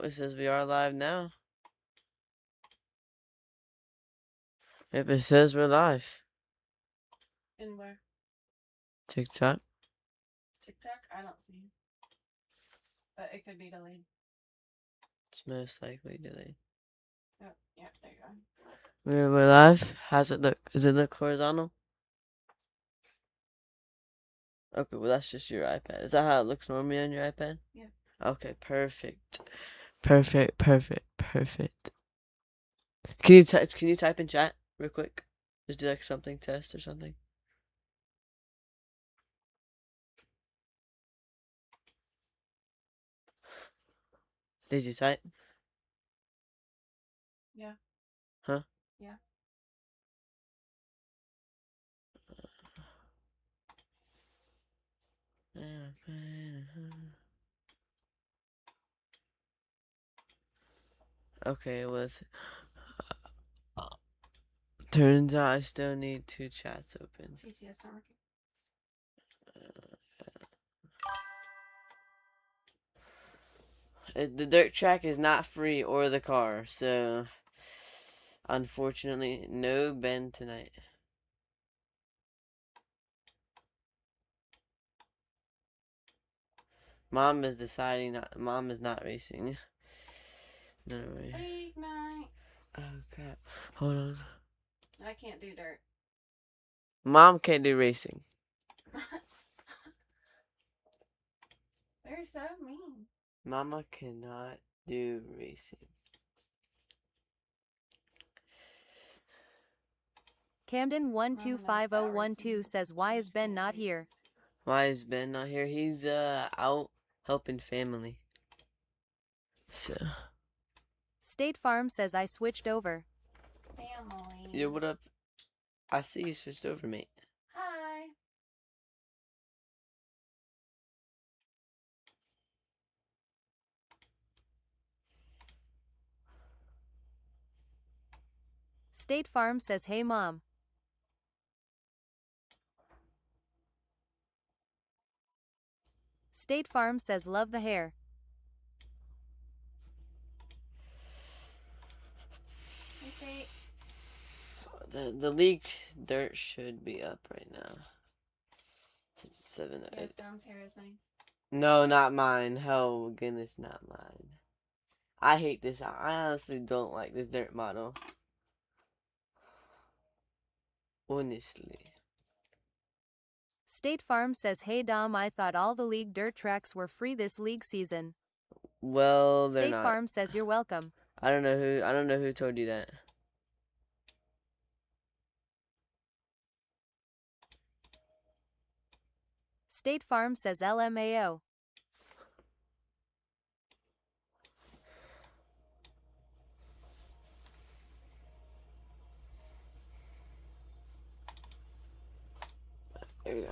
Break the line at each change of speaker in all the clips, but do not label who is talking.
It says we are live now. Yep, it says we're live.
In where?
TikTok.
TikTok? I don't see. But it could be delayed.
It's most likely delayed.
Oh, yeah, there you go.
We're live. How's it look? Does it look horizontal? Okay, well that's just your iPad. Is that how it looks normally on your iPad?
Yeah.
Okay, perfect. Perfect. Can you type in chat real quick? Just do like something test or something. Did you type?
Yeah.
Huh?
Yeah.
Okay, well turns out I still need 2 chats open.
TTS not working.
The dirt track is not free or the car, so unfortunately, no Ben tonight. Mom is deciding not. Mom is not racing. No way.
League night.
Oh crap! Hold on.
I can't do dirt.
Mom can't do racing.
They're so mean.
Mama cannot do racing.
Camden 125012 says, why is Ben not here?
Why is Ben not here? He's out helping family. So.
State Farm says I switched over.
Family.
Yeah, what up? I see you switched over, mate.
Hi.
State Farm says, hey mom. State Farm says, love the hair.
Hey, State.
The league dirt should be up right now. It's 7.
Yes, Dom's hair is nice.
No, not mine. Oh goodness, not mine. I hate this. I honestly don't like this dirt model. Honestly.
State Farm says, hey Dom, I thought all the league dirt tracks were free this league season.
Well, they're
State
not.
Farm says you're welcome.
I don't know who told you that.
State Farm says LMAO.
There we go.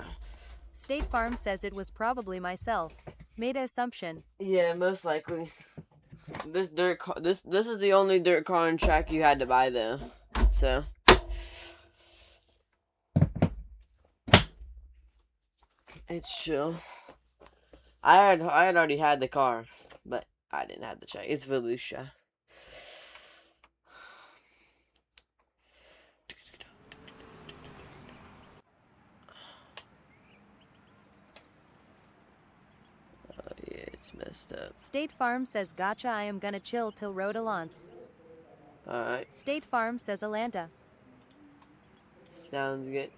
State Farm says it was probably myself. Made an assumption.
Yeah, most likely. This dirt car, this is the only dirt car and track you had to buy though. So. It's chill. I had already had the car, but I didn't have the track. It's Volusia. Oh yeah, it's messed up.
State Farm says gotcha, I am gonna chill till Road Alliance.
Alright.
State Farm says Alanta.
Sounds good.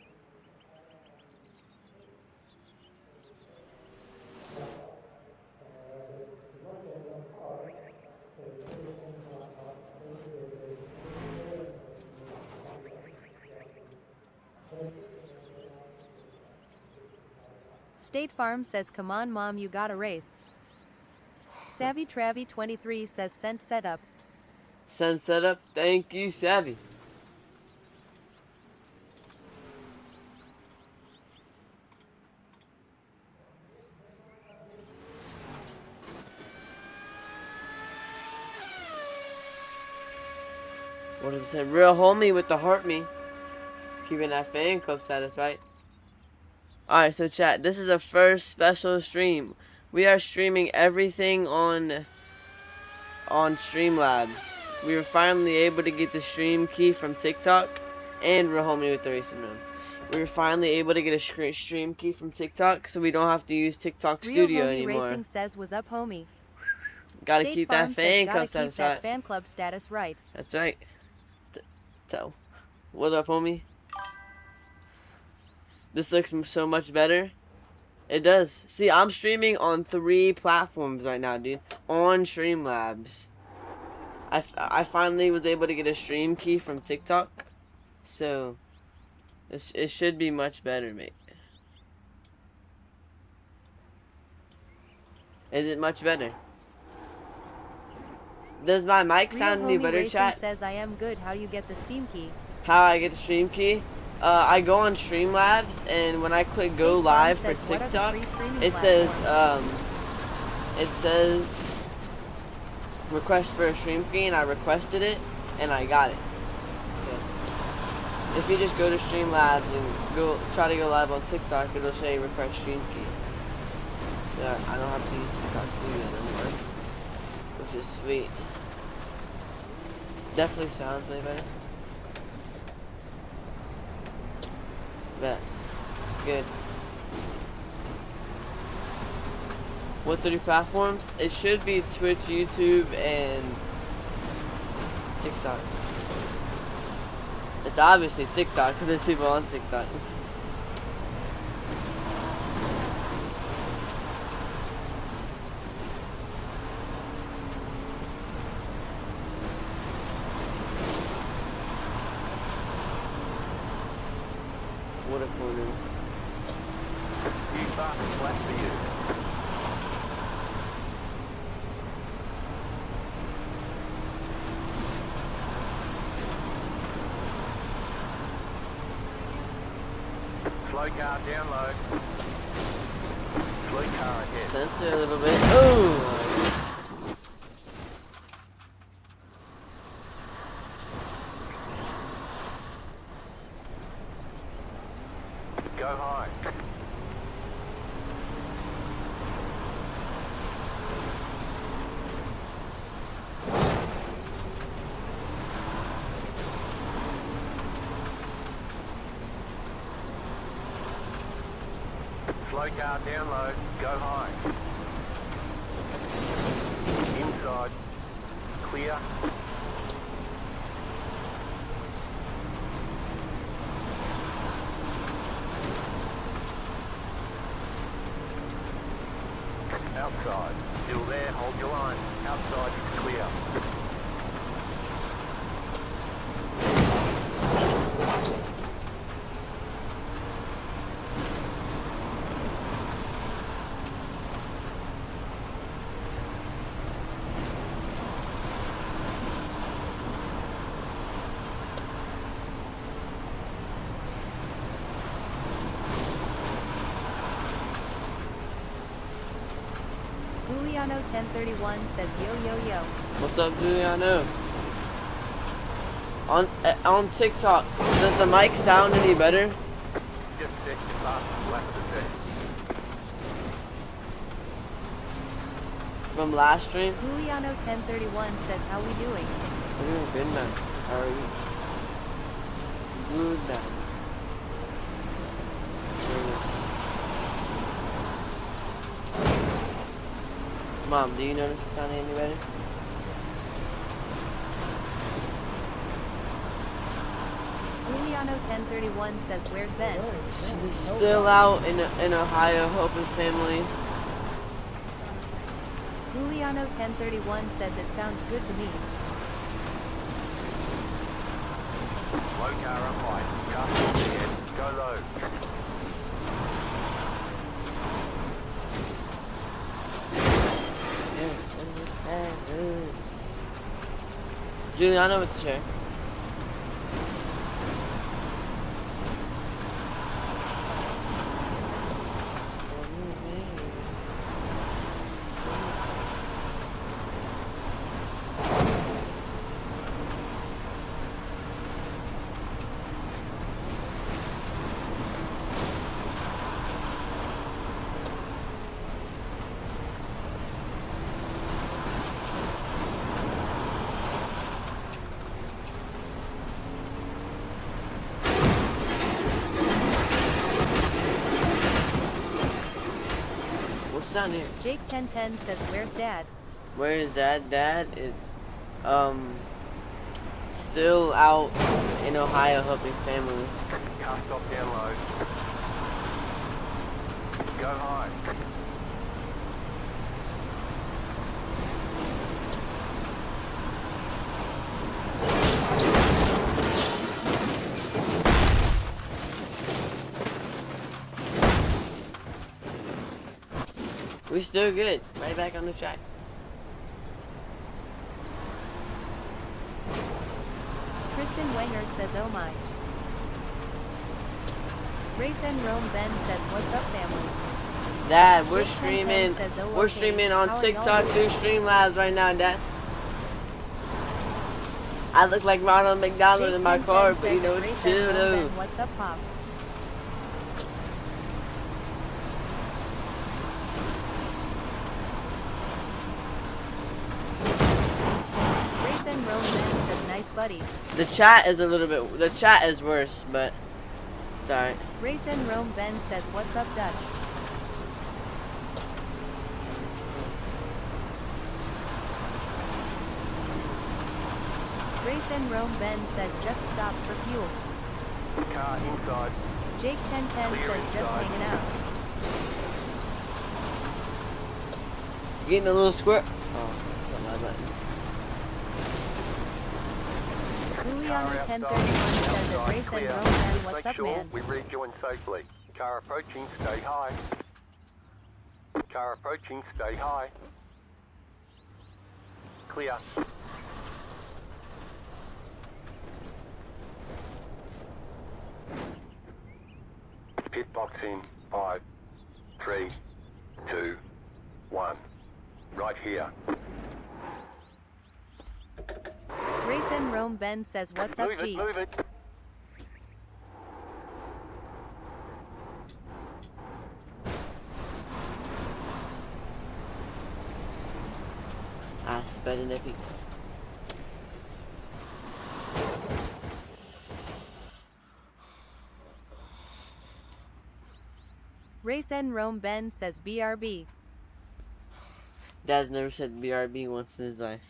State Farm says come on mom, you gotta race. Savvy Travy 23 says sent setup.
Send setup. Thank you, Savvy. What did it say? Real homie with the heart me. Keeping that fan club status, right? Alright, so chat, this is a first special stream. We are streaming everything on on Streamlabs. We were finally able to get the stream key from TikTok, and we're homie with the racing room. We were finally able to get a stream key from TikTok, so we don't have to use TikTok
Real
Studio
Homie
anymore.
Racing says was up, homie.
Gotta
State
keep
Farm
that
says
fan
gotta
club
keep
status
that
right.
fan club status right.
That's right. So, what up, homie? This looks so much better. It does. See, I'm streaming on 3 platforms right now, dude. On Streamlabs. I finally was able to get a stream key from TikTok. So, it should be much better, mate. Is it much better? Does my mic
Real
sound any
Homie
better,
Racing
chat?
says I am good. How you get the Steam key?
How I get the stream key? I go on Streamlabs, and when I click
State
go
Farm
live for
says, what are the
TikTok,
free streaming
it says request for a stream key, and I requested it, and I got it. So if you just go to Streamlabs and try to go live on TikTok, it'll say request stream key. So I don't have to use TikTok Studio anymore, which is sweet. Definitely sounds way better. Bet. Good. What 3 platforms? It should be Twitch, YouTube, and TikTok. It's obviously TikTok because there's people on TikTok. What a corner.
You fast flat for you. Slow car down low. Slow car ahead.
Center a little bit. Oh!
Go high. Slow car down low. Go high. Inside. Clear. Outside. Still there, hold your line. Outside is clear.
Juliano 1031 says yo yo yo.
What's up, Giuliano? On TikTok, does the mic sound any better?
Just set your fast flat for the test.
From last stream?
Juliano 1031 says how we doing?
We're doing good, man. How are you? Good, man. Mom, do you notice it sounding any better?
Juliano 1031 says where's Ben?
Still out in Ohio, helping family.
Juliano 1031 says it sounds good to me.
Low car up high. Car ahead. Go low.
Giuliano with the chair. down here.
Jake 1010 says, where's dad?
Where is dad? Dad is still out in Ohio helping family.
Car stop down low. Go high.
We still good. Right back on the track.
Kristen Wenger says, oh my. Race and Rome Ben says, what's up family?
Dad, we're
Jake 1010
streaming.
says, oh,
We're
okay.
streaming
How
on
are
TikTok
y'all
through Streamlabs right now, Dad. I look like Ronald McDonald
Jake
in my
1010
car, but
says,
you know
Race
it's
and
chill
Rome
though.
Ben, what's up pops? Race and Rome Ben says, nice buddy.
The chat is a little bit. The chat is worse, but it's alright.
Race and Rome Ben says, what's up Dutch? Race and Rome Ben says, just stopped for fuel.
Car inside.
Jake 1010
Clear
says, just
inside.
hanging out.
Getting a little squirt. Oh, that's not my button.
Juliano
Car
1031
outside.
says,
Outside,
Race and
clear.
Rome Ben,
Just
what's
make
up
sure
man?
we rejoin safely. Car approaching, stay high. Car approaching, stay high. Clear. Pit box in 5, 3, 2, 1. Right here.
Race and Rome Ben says, what's up
Move it,
G?
move it.
Ah, spreading epic.
Race and Rome Ben says, BRB.
Dad's never said BRB once in his life.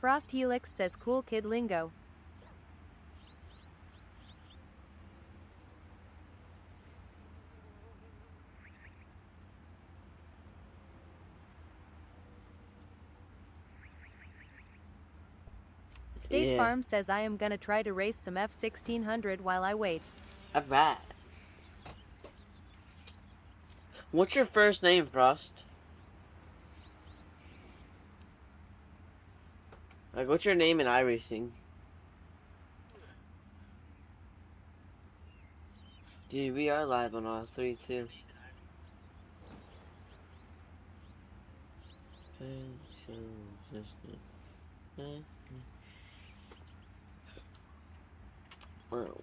Frost Helix says, cool kid lingo. State
Yeah.
Farm says, I am gonna try to race some F1600 while I wait.
Alright. What's your first name, Frost? Like, what's your name in iRacing? Dude, we are live on all three, too. Well.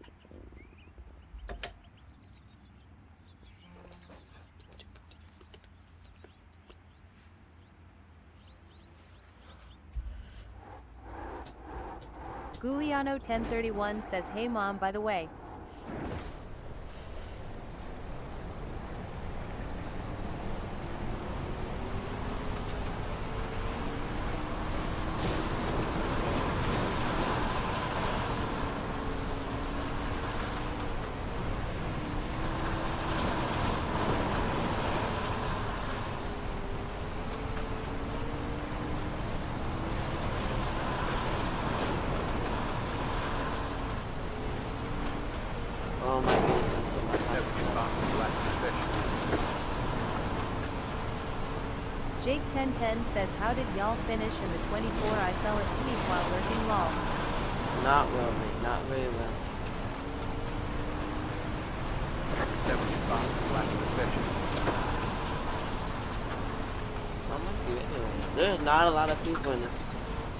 Giuliano 1031 says, hey mom, by the way.
Oh my goodness.
Jake 1010 says, how did y'all finish in the 24? I fell asleep while working lol.
Not well, mate. Not very well. I'm gonna do it anyway. There's not a lot of people in this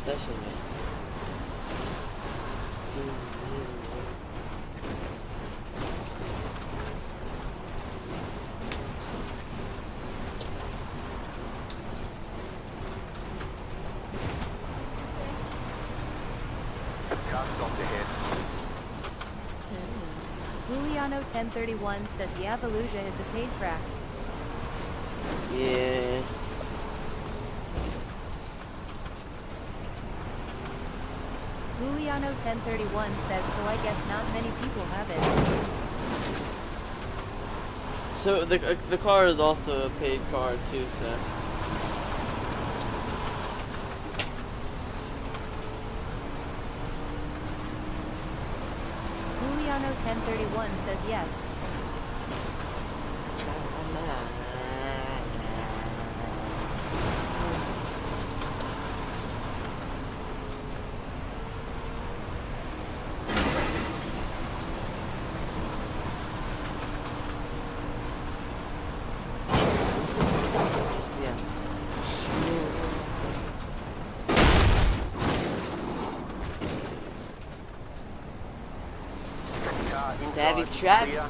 session, man.
Juliano1031 says yeah, Volusia is a paid track.
Yeah.
Juliano1031 says so I guess not many people have it.
So the car is also a paid car too, so.
Juliano1031 says yes.
Yeah.
Car
Savvy
inside,
trap.
clear.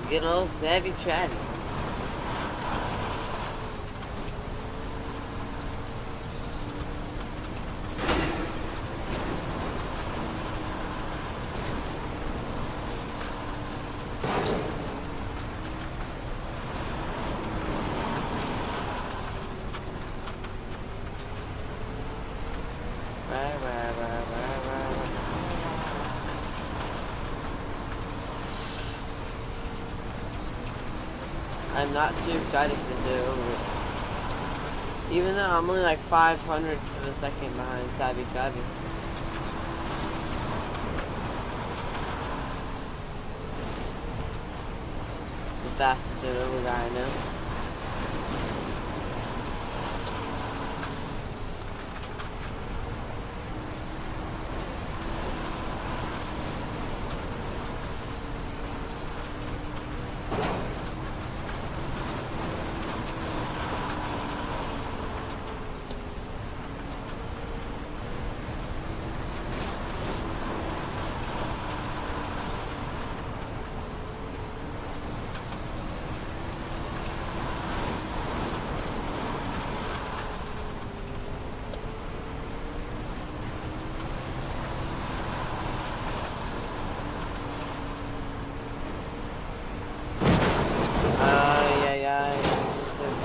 Good old Savvy Travy. I'm not too excited to do it over with. Even though I'm only like 500ths of a second behind Savvy Travy. The fastest over guy I know.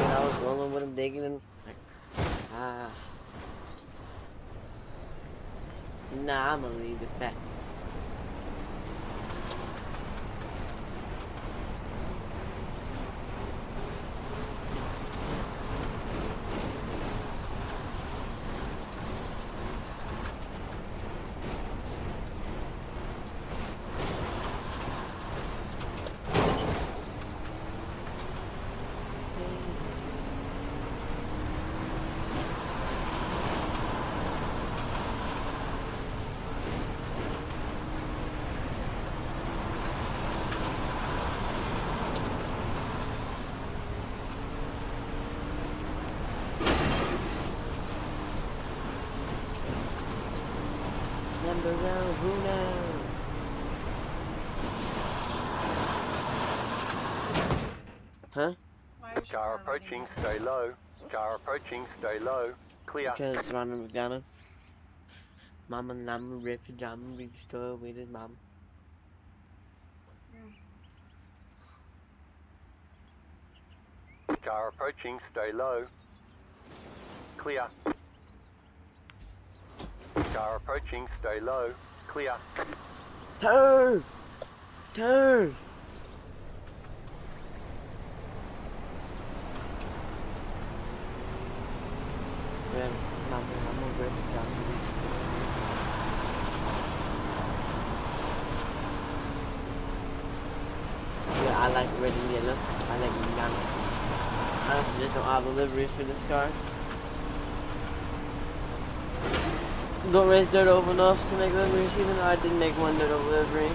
I was rolling with him, digging him. Nah, I'm gonna leave it back. Number one, who knows? Huh?
Why is your
Car
car
approaching,
running?
stay low. Car approaching, stay low. Clear.
Because Ronald McDonald. Mama, Nama, Rip, Pajama, read the story with his mom.
Car approaching, stay low. Clear. Car approaching, stay low. Clear.
Turn! Turn! Yeah, Mama, Nama, Rip, Pajama, read the story. Yeah, I like red and yellow. I like McDonald's. Honestly, just don't have a livery for this car. Don't raise dirt over enough to make liveries, even though I did make one dirt over livery.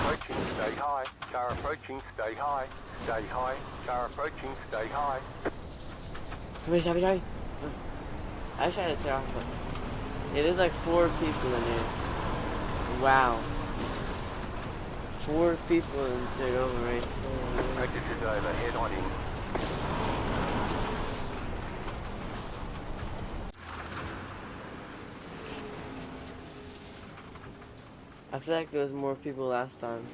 Approaching, stay high. Car approaching, stay high. Stay high. Car approaching, stay high.
Come here, Savvy, Savvy. I tried to stay off, but yeah, there's like 4 people in here. Wow. 4 people in third over race.
Practice is over. Head on in.
I feel like there was more people last time.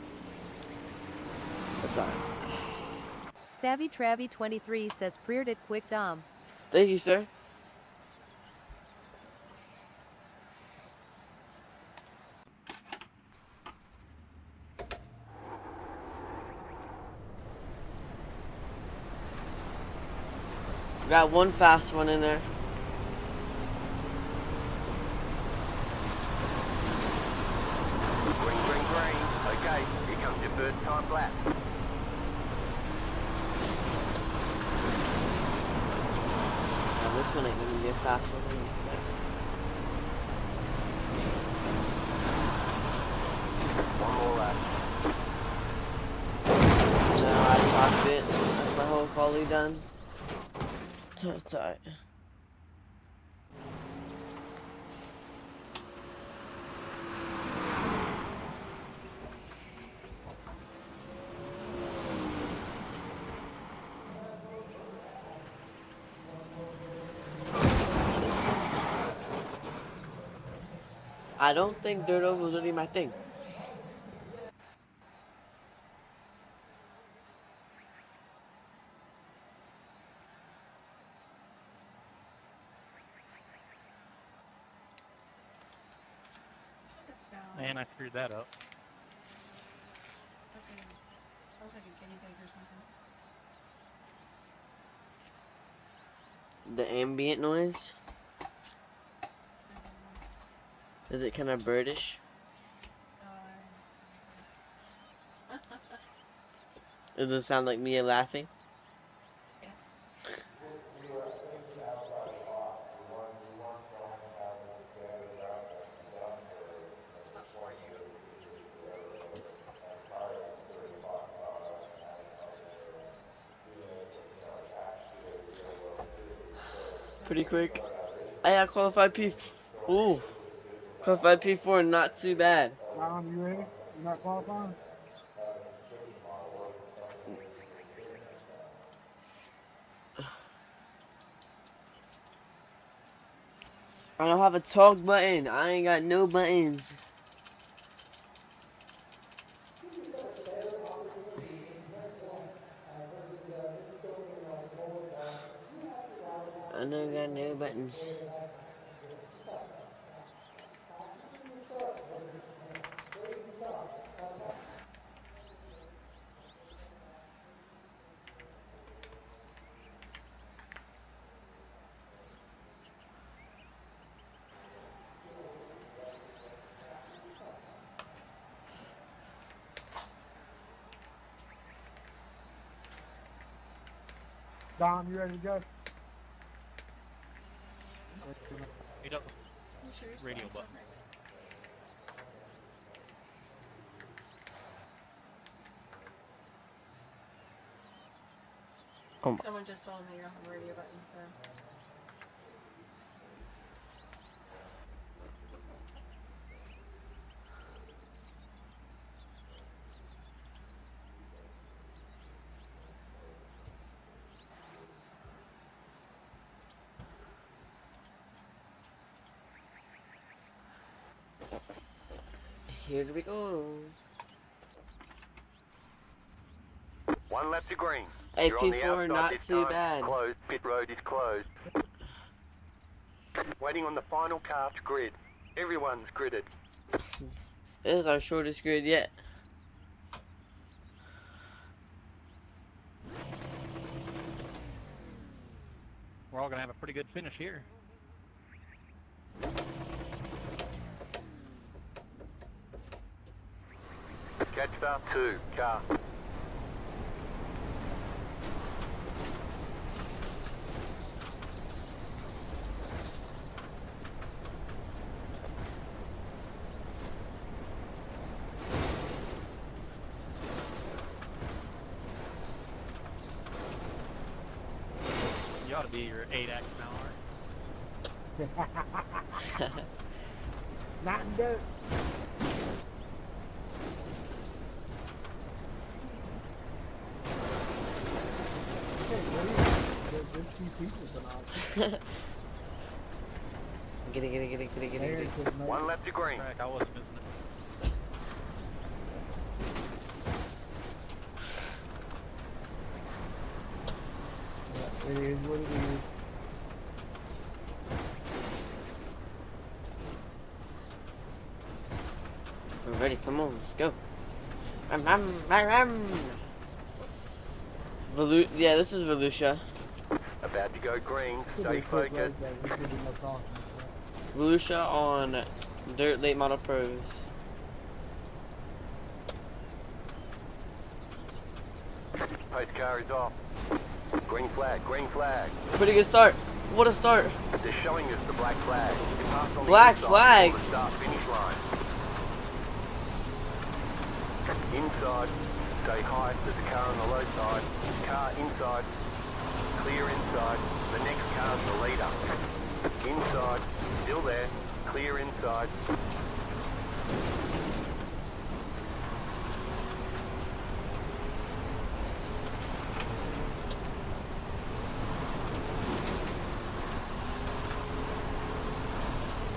That's alright.
Savvy Travy 23 says preared it quick Dom.
Thank you, sir. Got one fast one in there.
Green, green, green. Okay, here comes your first time lap.
Now this one ain't gonna be a fast one.
One more lap.
No, I talked it. That's my whole quality done. So it's alright. I don't think dirt oval was really my thing.
There's like a sound.
Man, I screwed that up.
Sounds like a guinea pig or something.
The ambient noise. Is it kind of birdish? Does it sound like Mia laughing?
Yes. It's not for you.
Pretty quick. I qualified P. Ooh. Qualified P4, not too bad.
Tom, you ready? You not qualifying?
I don't have a talk button. I ain't got no buttons. I don't got no buttons.
Dom, you ready to go?
Hit up
You sure your
radio
spelling's
button.
not
Oh
right?
my.
Someone just told me you're on the radio button, so.
Here we go.
One lap to green.
Hey,
You're on the
P4,
outside
not
this
too
time.
bad.
Closed. Pit road is closed. Waiting on the final car to grid. Everyone's gridded.
This is our shortest grid yet.
We're all gonna have a pretty good finish here.
Catch start 2, car.
You ought to be your 8 action hour.
Not in dirt. 50 people tonight.
Get it.
Aaron couldn't make
One
it.
lap to green.
Track, I wasn't missing it.
Yeah, it is what it is.
We're ready. Come on, let's go. Yeah, this is Volusia.
About to go green.
Could be
Stay
a quick race,
focused.
though. We could do no talking.
Volusia on Dirt Late Model Pros.
Pace car is off. Green flag, green flag.
Pretty good start. What a start.
They're showing us the black flag. You passed on the
Black
inside
flag?
before the start finish line. Inside, stay high. There's a car on the low side. Car inside. Clear inside. The next car's the leader. Inside, still there. Clear inside.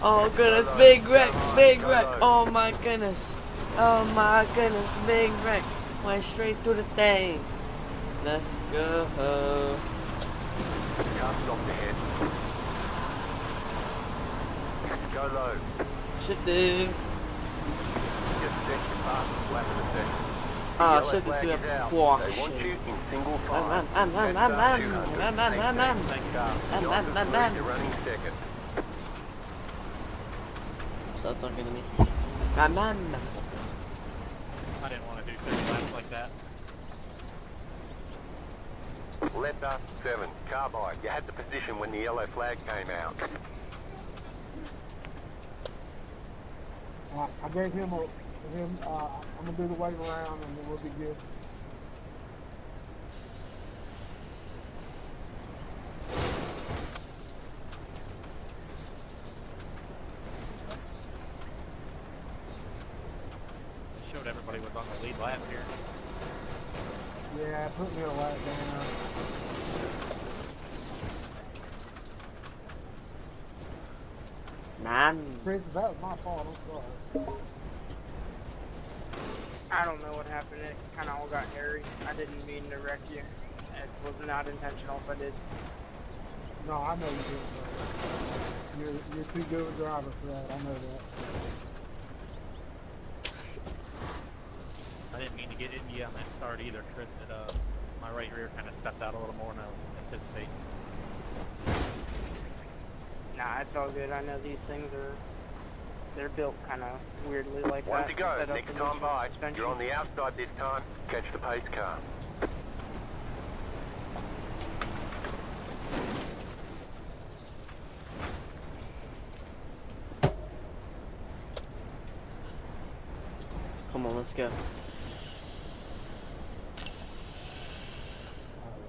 Oh goodness, big wreck, oh my goodness. Oh my goodness, big wreck. Went straight through the thing. Let's go.
Car stopped ahead. Go low.
Shifted.
Just set your fastest lap of the session.
Ah,
Yellow
shifted
flag
to
is
the
out.
quash.
They want you in single file.
Man.
You're running second.
Stop talking to me.
I didn't want to do 30 laps like that.
Letter 7, Carbide. You had the position when the yellow flag came out.
I gave him I'm gonna do the wait around and it will be good.
Showed everybody was on the lead lap here.
Yeah, put me a lap down.
Man.
Chris, that was my fault. I'm sorry.
I don't know what happened. It kind of all got hairy. I didn't mean to wreck you. It was not intentional if I did.
No, I know you did. You're too good a driver for that. I know that.
I didn't mean to get into you on that start either, Chris. My right rear kind of stepped out a little more than I was anticipating.
Nah, it's all good. I know these things they're built kind of weirdly like
One
that.
to go.
set up
Next
in
time
the
by.
suspension.
You're on the outside this time. Catch the pace car.
Come on, let's go.
Alright,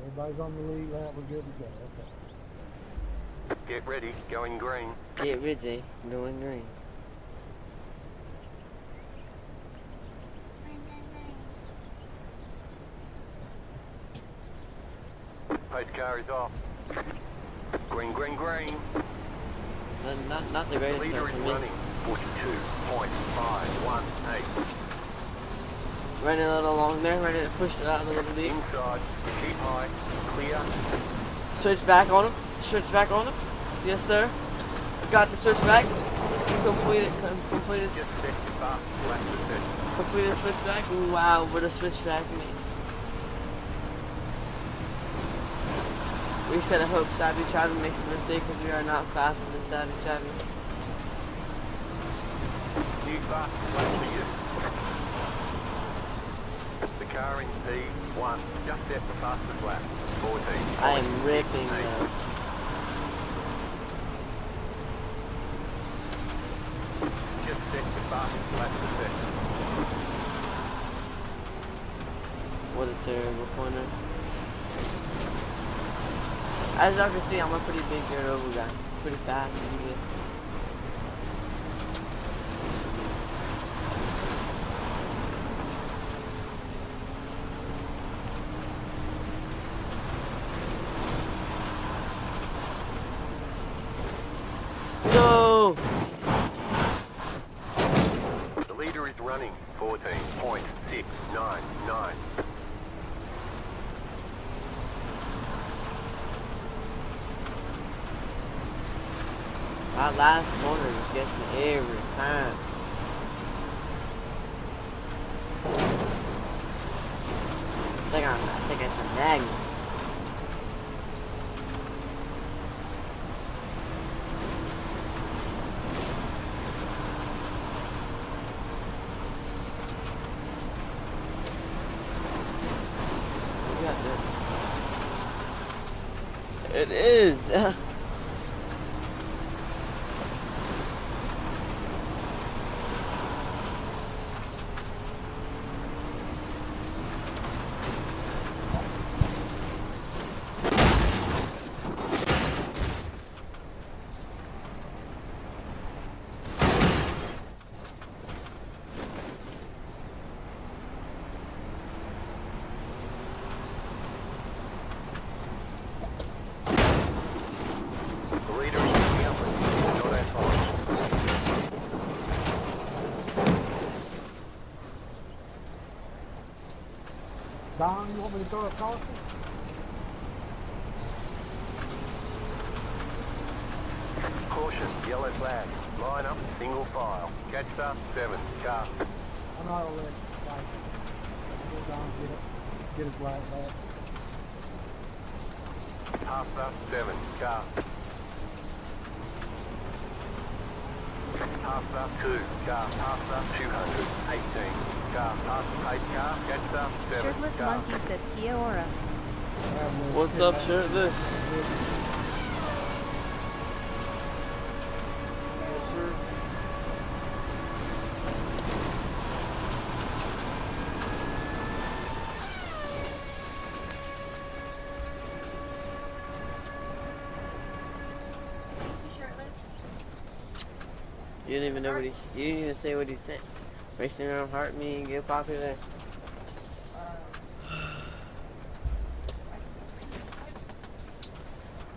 everybody's on the lead lap. We're good to go. Okay.
Get ready. Going green.
Get ready. Going green.
Pace car is off. Green, green, green.
Not the greatest
Leader
start
is
for me.
running. 42.518.
Running a little long there, ready to push it out a little deep.
Inside. Keep high. Clear.
Switch back on him. Switch back on him. Yes, sir. Got the switch back. Completed
Just set your fastest lap of the session.
completed switch back. Wow, what a switch back me. We should have hoped Savvy Travi makes a mistake because we are not faster than Savvy Travi.
New fastest lap for you. The car in P1. Just set the fastest lap. 14.
I am ripping though.
Just set the fastest lap of the session.
What a terrible corner. As y'all can see, I'm a pretty big dirt over guy. Pretty fast. Pretty good.
is running 14.699.
That last corner just gets me every time. I think it's a magnet. It is.
The leader is coming up with not as high.
Don, you want me to throw a caution?
Caution, yellow flag. Line up, single file. Catch the 7, car.
I'm not gonna let it fight. I'll go down and get his flag back.
Half the 7, car. Half the 2, car. Half the 218, car. Half the 8, car. Catch the 7,
Shirtless
car.
Monkey says Kia ora.
What's up, Shirtless? You didn't even know what he. You didn't even say what he said. Racing around, heart me, and get popular.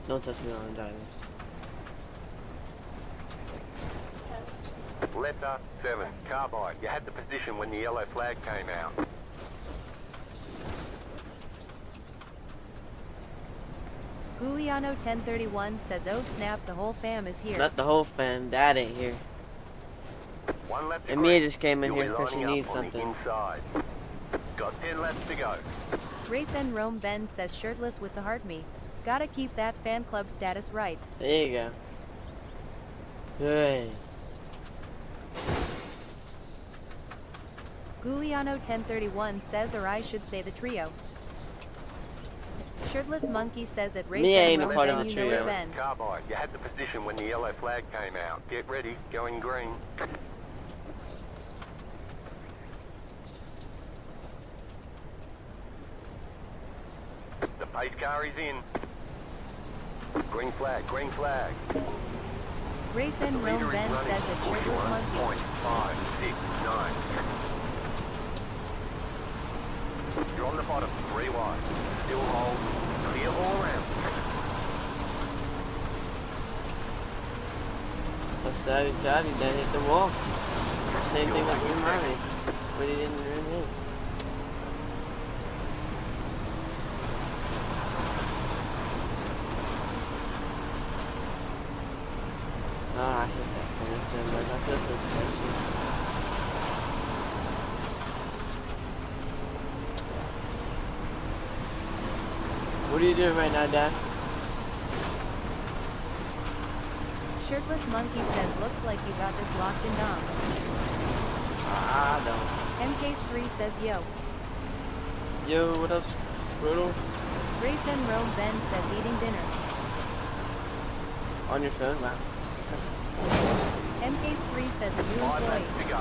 Don't touch me while I'm driving.
Letter 7, carbide. You had the position when the yellow flag came out.
Guliano 1031 says, oh snap, the whole fam is here.
Not the whole fam. Dad ain't here.
One lap to
And Mia
green.
just came in
You'll
here
be
because she
lining
needs
up on the
something.
inside. Got 10 laps to go.
Race and Rome Ben says shirtless with the heart me. Gotta keep that fan club status right.
There you go. Good.
Guliano 1031 says, or I should say the trio. Shirtless Monkey says at Race
Mia
and
ain't a
Rome
part of
Ben
the
you know
trio.
it Ben.
Carbide. You had the position when the yellow flag came out. Get ready. Going green. The pace car is in. Green flag. Green flag.
Race and
The
Rome
leader is
Ben
running
says at Shirtless Monkey.
41.569. You're on the bottom. 3 wide. Still hold. Clear all around.
That's Savvy shot. He done hit the wall. Same thing with my race. But he didn't ruin his. Oh, I hate that kind of stuff. Like, I feel so stretchy. What are you doing right now, Dad?
Shirtless Monkey says, looks like you got this locked in Dom.
I don't.
MK3 says, yo.
Yo, what up, Squirtle?
Race and Rome Ben says, eating dinner.
On your phone, wow.
MK3 says, a new
5
employee.
laps to go.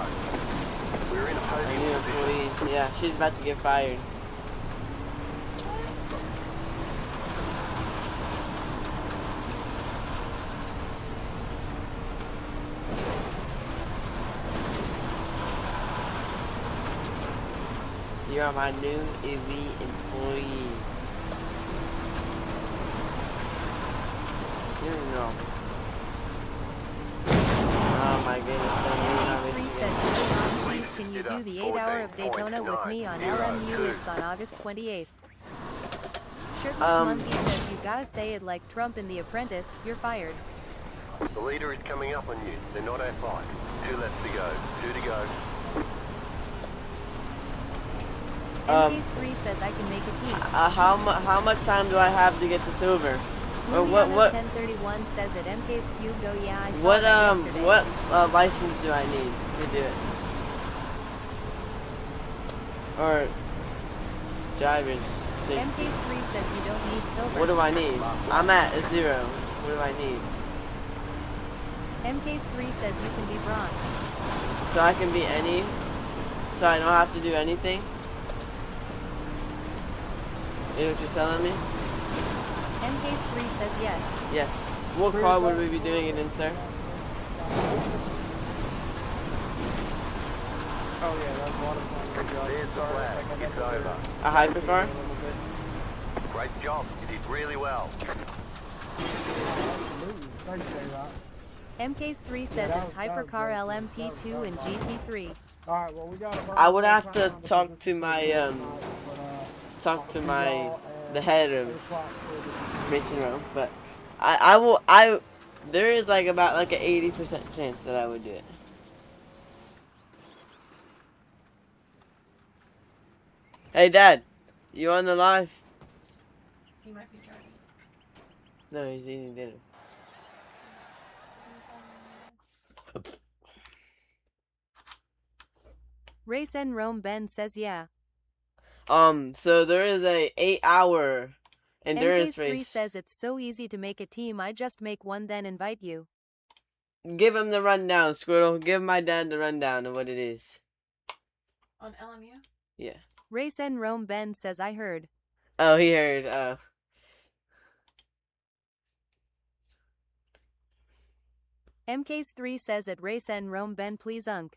We're in
I
opposing
knew
position.
employee. Yeah, she's about to get fired. You are my new EV employee. Here we go. Oh my goodness, don't ruin our
MK3
race
says,
again.
please can do the 8-hour of Daytona with me on LMU. It's on August 28th. Shirtless Monkey says you gotta say it like Trump in The Apprentice, you're fired.
The leader is coming up on you. They're not our fight. 2 laps to go. 2 to go.
MK's3 says I can make a team.
How much time do I have to get to silver? Or what
1031 says it. MK's cubed. Oh yeah, I saw that yesterday.
What license do I need to do it? Or driver's safety?
MK's3 says you don't need silver.
What do I need? I'm at a 0. What do I need?
MK's3 says you can be bronze.
So I can be any? So I don't have to do anything? You know what you're telling me?
MK's3 says yes.
Yes. What car would we be doing it in, sir?
Oh yeah, that's water flying.
There's the flag. It's over.
A hypercar?
Great job. You did really well.
Thanks, J-Rock.
MK's3 says it's Hypercar LMP2 and GT3.
Alright, well, we got
I would have to talk to my the head of Racing Rome, but there is like about like an 80% chance that I would do it. Hey Dad, you on the live?
He might be driving.
No, he's eating dinner.
Race N Rome Ben says yeah.
So there is a 8-hour endurance
MK's3
race.
says it's so easy to make a team, I just make one then invite you.
Give him the rundown, Squirtle. Give my dad the rundown of what it is.
On LMU?
Yeah.
Race N Rome Ben says I heard.
Oh, he heard.
MK's3 says at Race N Rome Ben please unk.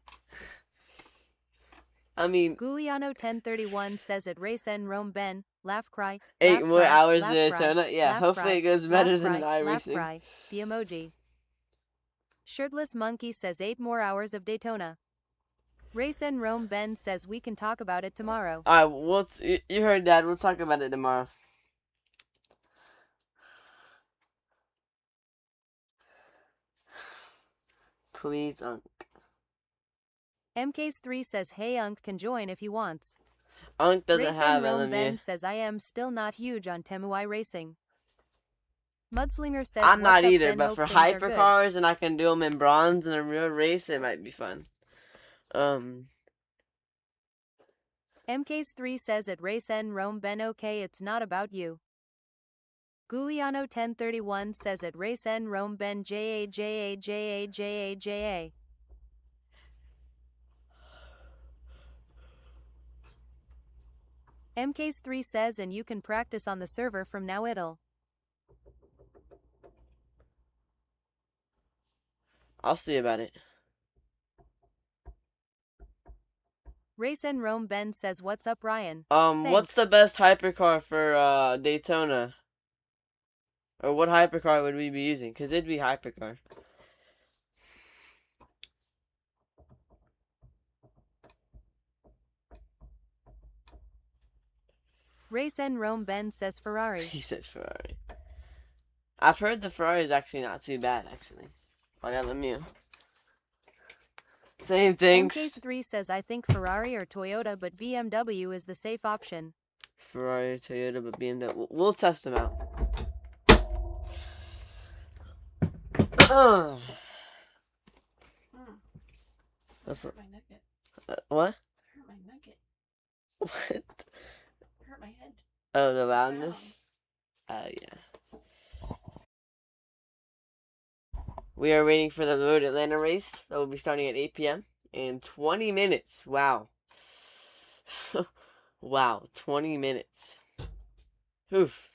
I mean,
Guliano 1031 says at Race N Rome Ben, laugh cry.
8 more
cry,
hours
laugh
to
cry,
Daytona. Yeah,
laugh
hopefully
cry,
it goes better
laugh
than
cry, laugh
iRacing.
cry, the emoji. Shirtless Monkey says 8 more hours of Daytona. Race N Rome Ben says we can talk about it tomorrow.
Alright, you heard Dad. We'll talk about it tomorrow. Please, Unk.
MK's3 says hey Unk can join if he wants.
Unk doesn't
Race
have
N Rome Ben
LMU.
says I am still not huge on Temuai Racing. Mudslinger says
I'm not
what's up,
either,
Ben?
but
Hope
for
things are good.
hypercars and I can do them in bronze in a real race, it might be fun.
MK's3 says at Race N Rome Ben okay it's not about you. Guliano 1031 says at Race N Rome Ben JA. MK's3 says and you can practice on the server from now it'll.
I'll see about it.
Race N Rome Ben says what's up Ryan?
What's the best hypercar for Daytona? Or what hypercar would we be using? Because it'd be hypercar.
Race N Rome Ben says Ferrari.
He says Ferrari. I've heard the Ferrari is actually not too bad, actually. On LMU. Same thing.
MK's3 says I think Ferrari or Toyota, but BMW is the safe option.
Ferrari or Toyota, but BMW. We'll test them out. That's
Hurt my nugget.
what?
Hurt my nugget.
What?
Hurt my head.
Oh, the loudness? Yeah. We are waiting for the Road Atlanta race. That will be starting at 8 p.m. in 20 minutes. Wow. Wow, 20 minutes. Oof.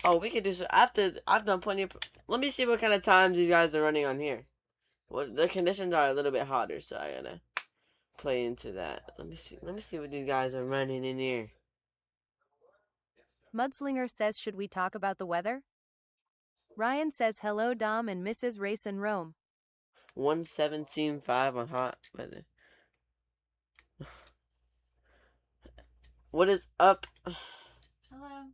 Oh, we could do so after. I've done plenty of. Let me see what kind of times these guys are running on here. Well, the conditions are a little bit hotter, so I gotta play into that. Let me see. Let me see what these guys are running in here.
Mudslinger says should we talk about the weather? Ryan says hello Dom and Mrs. Race in Rome.
117.5 on hot weather. What is up?
Hello.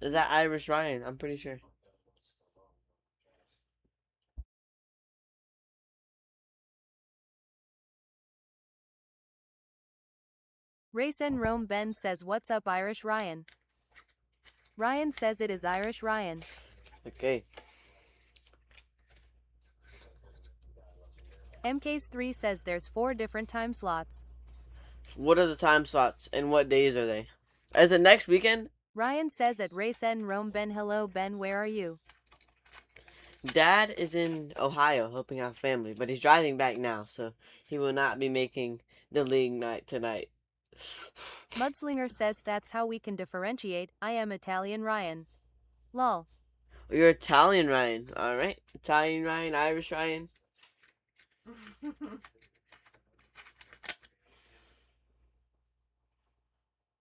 Is that Irish Ryan? I'm pretty sure.
Race and Rome Ben says what's up Irish Ryan. Ryan says it is Irish Ryan.
Okay.
MKs3 says there's 4 different time slots.
What are the time slots and what days are they? Is it next weekend?
Ryan says at Race and Rome Ben hello Ben where are you?
Dad is in Ohio helping out family, but he's driving back now, so he will not be making the league night tonight.
Mudslinger says that's how we can differentiate. I am Italian Ryan. Lol.
You're Italian Ryan, alright? Italian Ryan, Irish Ryan.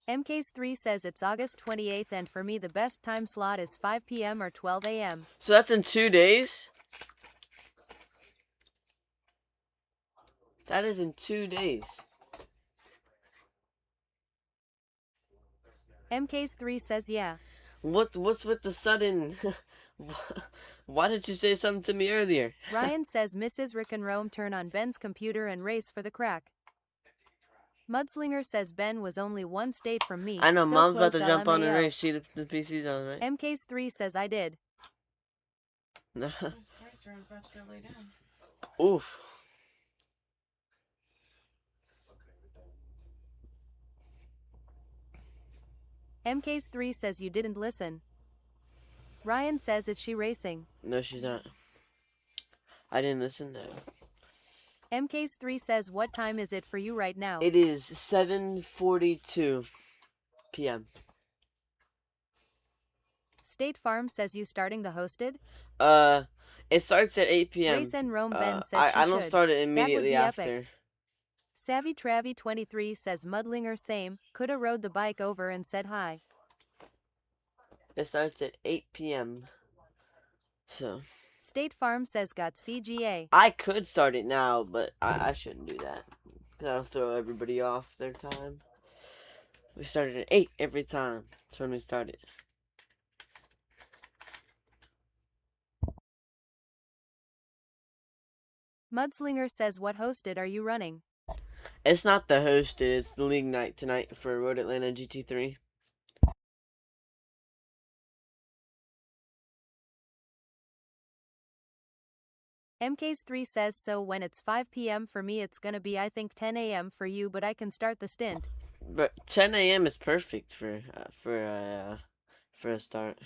MKs3 says it's August 28th and for me the best time slot is 5 p.m. or 12 a.m.
So that's in 2 days? That is in 2 days.
MKs3 says yeah.
What's with the sudden... Why did you say something to me earlier?
Ryan says Mrs. Rick and Rome turn on Ben's computer and race for the crack. Mudslinger says Ben was only 1 state from me.
I know,
so
Mom's about
close,
to jump on the
LMAO.
race. See the PC's on, right?
MKs3 says I did.
This racer is about to go lay down.
Oof.
MKs3 says you didn't listen. Ryan says is she racing?
No, she's not. I didn't listen, no.
MKs3 says what time is it for you right now?
It is 7:42 p.m.
State Farm says you starting the hosted?
It starts at 8 p.m.
Race and Rome Ben says she
I don't
should.
start it
That would
immediately
be
after.
epic. Savvy Travy 23 says Mudlinger same, coulda rode the bike over and said hi.
It starts at 8 p.m. So
State Farm says got CGA.
I could start it now, but I shouldn't do that. That'll throw everybody off their time. We started at 8 every time. That's when we started.
Mudslinger says what hosted are you running?
It's not the hosted, it's the league night tonight for Road Atlanta GT3.
MKs3 says so when it's 5 p.m. for me it's gonna be I think 10 a.m. for you but I can start the stint.
But 10 a.m. is perfect for a start.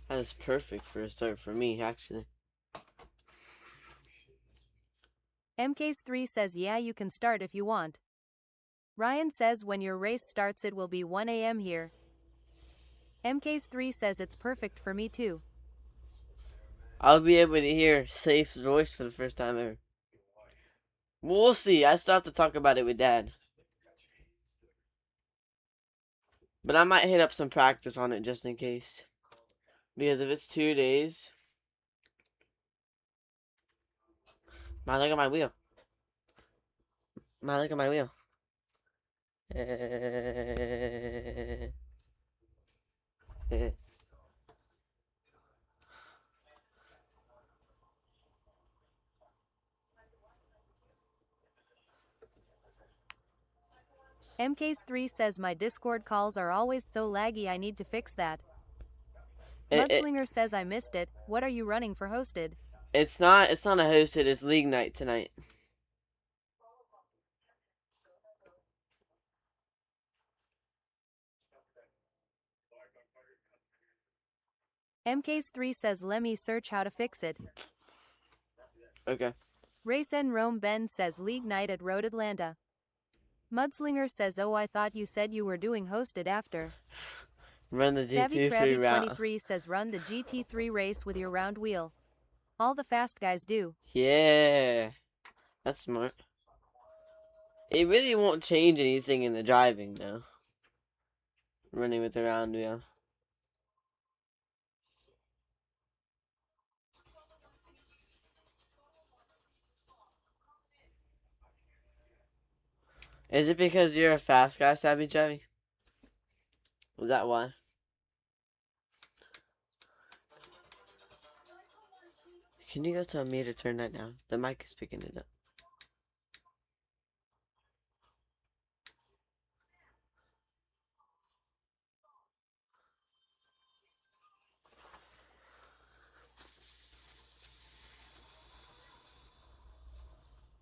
That is perfect for a start for me, actually.
MKs3 says yeah you can start if you want. Ryan says when your race starts it will be 1 a.m. here. MKs3 says it's perfect for me too.
I'll be able to hear Safe's voice for the first time ever. We'll see. I still have to talk about it with Dad. But I might hit up some practice on it just in case. Because if it's 2 days... Man, look at my wheel. Man, look at my wheel.
MKs3 says my Discord calls are always so laggy I need to fix that. Mudslinger says I missed it. What are you running for hosted?
It's not a hosted, it's league night tonight.
MKs3 says let me search how to fix it.
Okay.
Race and Rome Ben says league night at Road Atlanta. Mudslinger says oh I thought you said you were doing hosted after.
Run the
Savvy
GT3
Travy
route.
23 says run the GT3 race with your round wheel. All the fast guys do.
Yeah. That's smart. It really won't change anything in the driving, though. Running with the round wheel. Is it because you're a fast guy, Savvy Chevy? Is that why? Can you go tell me to turn that down? The mic is picking it up.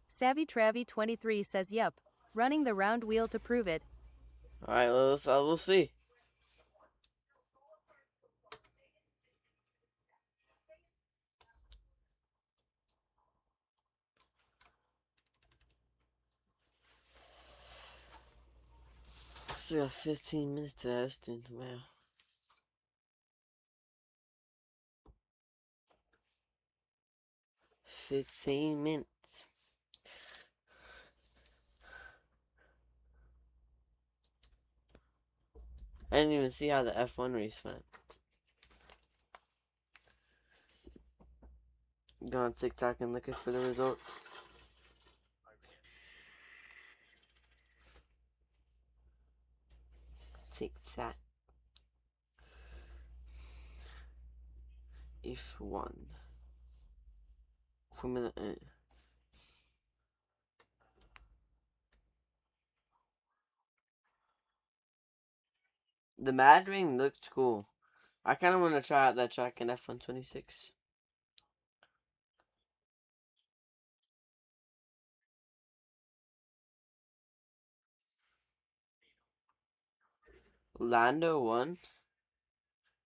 Savvy Travy 23 says yep. Running the round wheel to prove it.
Alright, we'll see. Still got 15 minutes to Austin. Wow. $15 minutes. I didn't even see how the F1 race went. Go on TikTok and looking for the results. TikTok. F1. Formula 1. The Mad Ring looked cool. I kind of want to try out that track in F1 26. Lando won?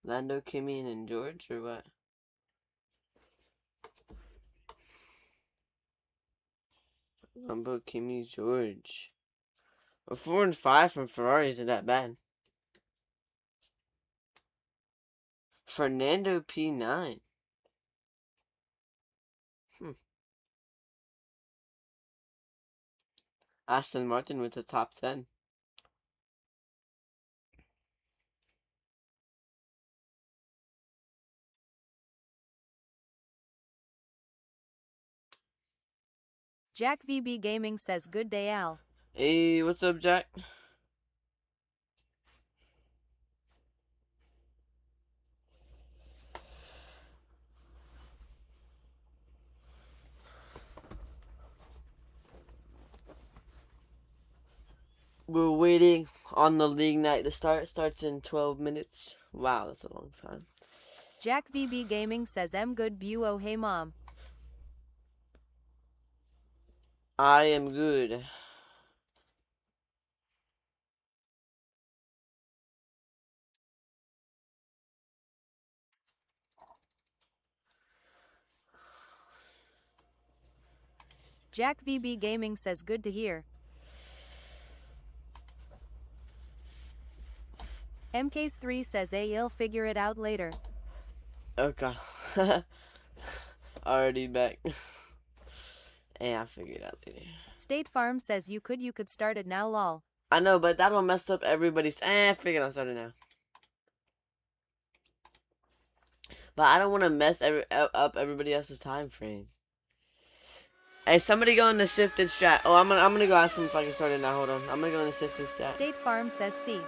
Lando, Kimmy, and George, or what? Lambo, Kimmy, George. A 4 and 5 from Ferrari isn't that bad. Fernando P9. Aston Martin with the top 10.
Jack VB Gaming says good day, Al.
Hey, what's up, Jack? We're waiting on the league night to start. Starts in 12 minutes. Wow, that's a long time.
Jack VB Gaming says M good view. Oh hey mom.
I am good.
Jack VB Gaming says good to hear. MKs3 says he'll figure it out later.
Okay. Already back. Hey, I'll figure it out later.
State Farm says you could start it now lol.
I know, but that'll mess up everybody's. I figured I'll start it now. But I don't want to mess up everybody else's time frame. Hey, somebody go in the shifted strat. Oh, I'm gonna go ask him if I can start it now. Hold on. I'm gonna go in the shifted strat.
State Farm says C.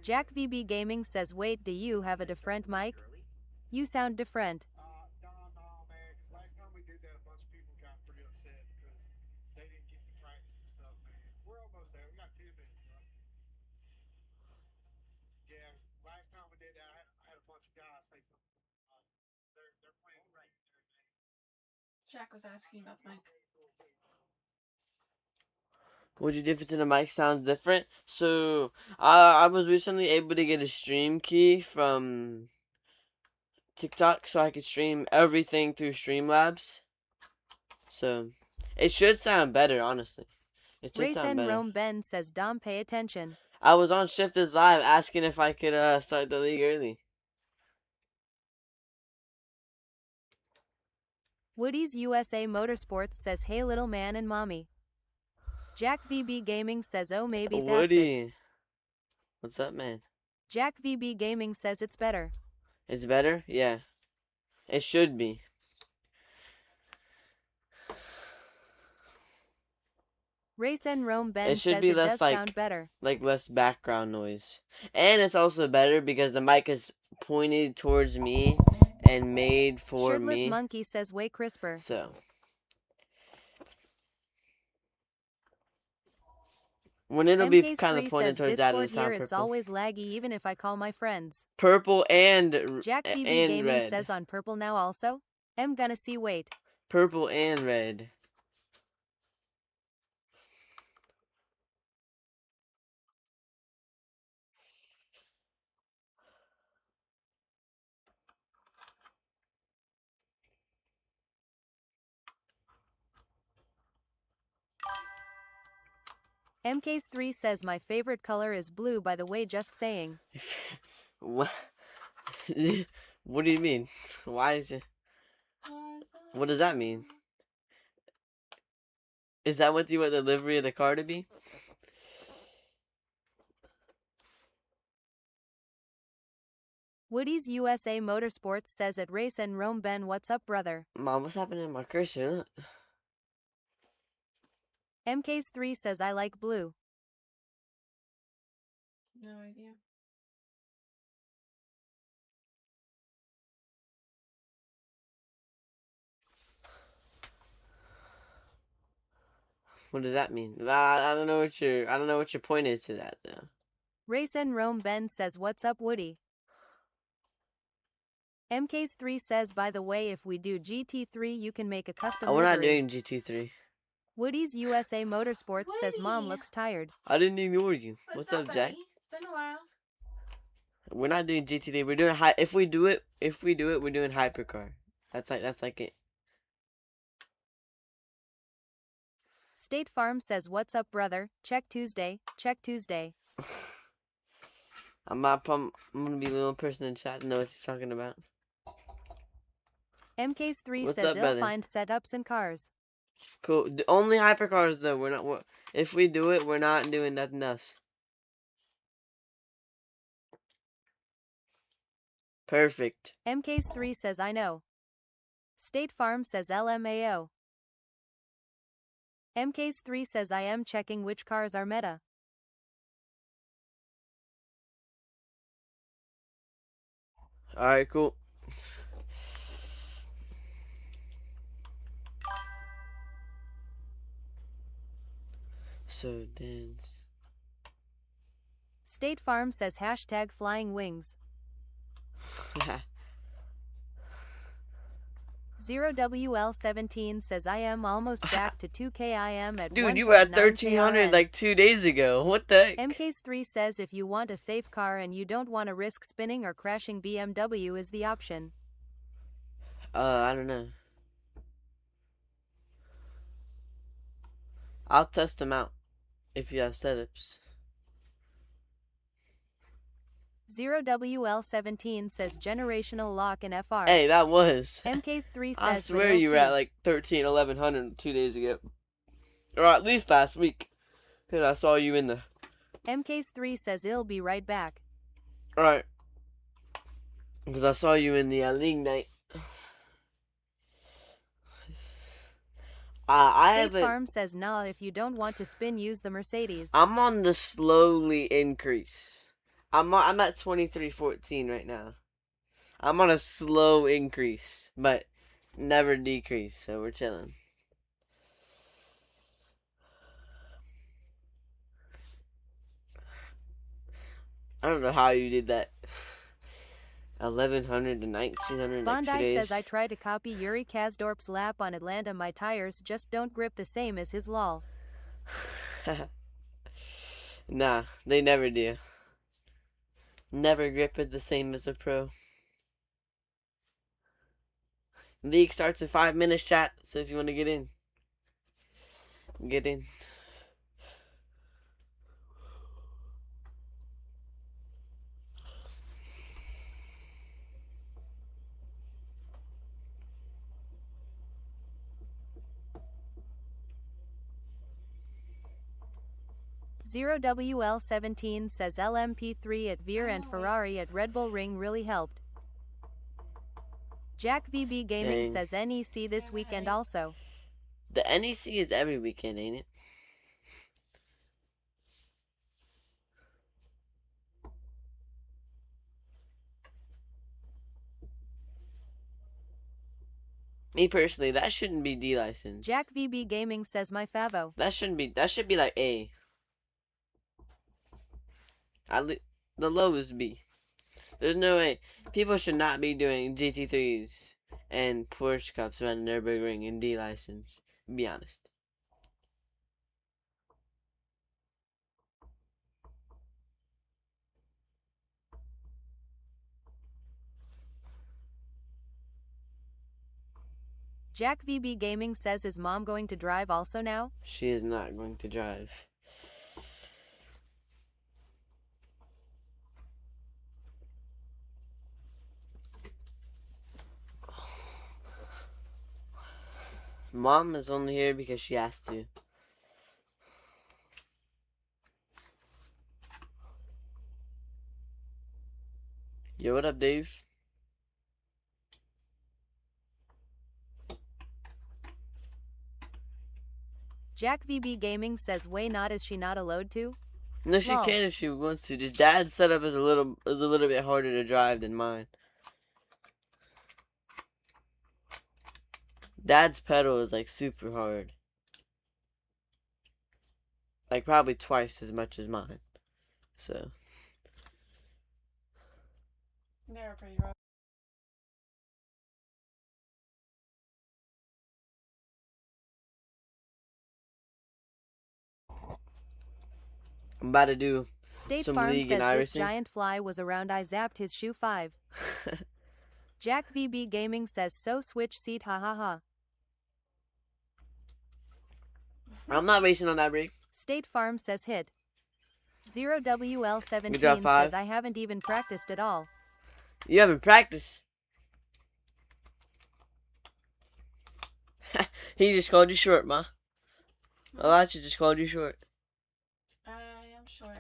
Jack VB Gaming says wait, do you have a different mic? You sound different.
No, man, 'cause last time we did that, a bunch of people got pretty upset because they didn't get to practice and stuff, man. We're almost there. We got 10 minutes, bro. Yeah, last time we did that, I had a bunch of guys say something. They're playing great.
Jack was asking about the mic.
What you difference in the mic sounds different. So I was recently able to get a stream key from TikTok so I could stream everything through Streamlabs. So it should sound better, honestly. It should
Race
sound
and
better.
Rome Ben says Dom pay attention.
I was on Shifters Live asking if I could start the league early.
Woody's USA Motorsports says hey little man and mommy. Jack VB Gaming says oh maybe that's it.
Woody. What's up, man?
Jack VB Gaming says it's better.
It's better? Yeah. It should be.
Race and Rome Ben
It should
says
be
it
less
does
like
sound better.
less background noise. And it's also better because the mic is pointed towards me and made for
Shirtless
me.
Monkey says way crisper.
So when it'll be kind of
MK3
pointed
says
towards that, it'll
Discord
sound
here it's
purple.
always laggy even if I call my friends.
Purple and
Jack VB
and
Gaming
red.
says on purple now also. I'm gonna see wait.
Purple and red.
MK3 says my favorite color is blue by the way just saying.
What? What do you mean? Why is it? What does that mean? Is that what you want the livery of the car to be?
Woody's USA Motorsports says at Race and Rome Ben what's up brother.
Mom, what's happening to my cursor? Look.
MK3 says I like blue.
No idea.
What does that mean? I don't know what your point is to that though.
Race and Rome Ben says what's up Woody. MK3 says by the way if we do GT3 you can make a custom
Oh, we're not
livery.
doing GT3.
Woody's USA Motorsports says mom
Woody!
looks tired.
I didn't ignore you. What's up, Jack?
buddy? It's been a while.
We're not doing GT3. We're doing high. If we do it, we're doing hypercar. That's like it.
State Farm says what's up brother. Check Tuesday. Check Tuesday.
I'm gonna be the only person in chat to know what he's talking about.
MK3
What's
says
up,
he'll
brother?
find setups and cars.
Cool. Only hypercars though. We're not. If we do it, we're not doing nothing else. Perfect.
MK3 says I know. State Farm says LMAO. MK3 says I am checking which cars are meta.
All right. Cool. So dance.
State Farm says hashtag flying wings. 0WL17 says I am almost back to 2K. I am at
Dude, you were at
1.9
1300
KRN.
like 2 days ago. What the heck?
MK3 says if you want a safe car and you don't want to risk spinning or crashing, BMW is the option.
I don't know. I'll test them out if you have setups.
0WL17 says generational lock in FR.
Hey, that was.
MK3 says
I swear
but
you were
LC.
at like 1100 2 days ago. Or at least last week. Because I saw you in the.
MK3 says he'll be right back.
Alright. Because I saw you in the league night. I
State
haven't.
Farm says nah, if you don't want to spin use the Mercedes.
I'm on the slowly increase. I'm at 2314 right now. I'm on a slow increase, but never decrease, so we're chilling. I don't know how you did that. 1100 to 1900 in like 2
Bondi
days.
says I tried to copy Yuri Kasdorp's lap on Atlanta. My tires just don't grip the same as his lol.
Nah, they never do. Never grip it the same as a pro. League starts in 5 minutes, chat. So if you want to get in, get in.
0WL17 says LMP3 at Veer and Ferrari at Red Bull Ring really helped. Jack VB Gaming
Dang.
says NEC this weekend also.
The NEC is every weekend, ain't it? Me personally, that shouldn't be D license.
Jack VB Gaming says my favo.
That shouldn't be. That should be like A. The low is B. There's no way. People should not be doing GT3s and Porsche Cups around the Nürburgring in D license. Be honest.
Jack VB Gaming says is mom going to drive also now?
She is not going to drive. Mom is only here because she has to. Yo, what up, Dave?
Jack VB Gaming says way not is she not allowed to?
No, she
Lol.
can if she wants to. Just Dad's setup is a little bit harder to drive than mine. Dad's pedal is like super hard. Like probably twice as much as mine. So
They're pretty rough.
I'm about to do
State
some
Farm
league
says
and
this
Irising.
giant fly was around I zapped his shoe 5. Jack VB Gaming says so switch seat ha ha ha.
I'm not racing on that break.
State Farm says hit.
Good job,
0WL17
5.
says I haven't even practiced at all.
You haven't practiced. He just called you short, Ma. Elijah just called you short.
I am short.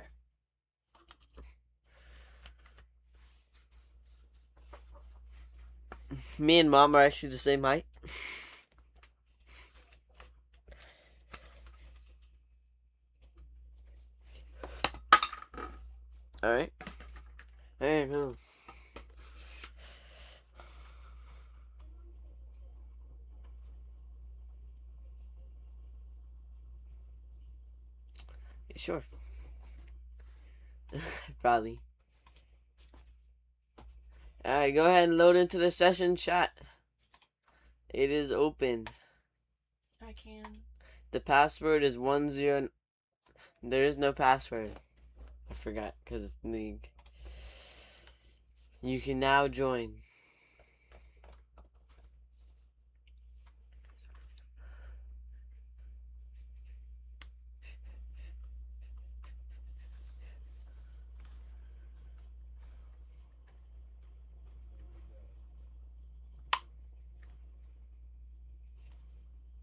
Me and Mom are actually the same height. Alright. Alright, no. Sure. Probably. Alright, go ahead and load into the session chat. It is open.
I can.
The password is 10. There is no password. I forgot because it's league. You can now join.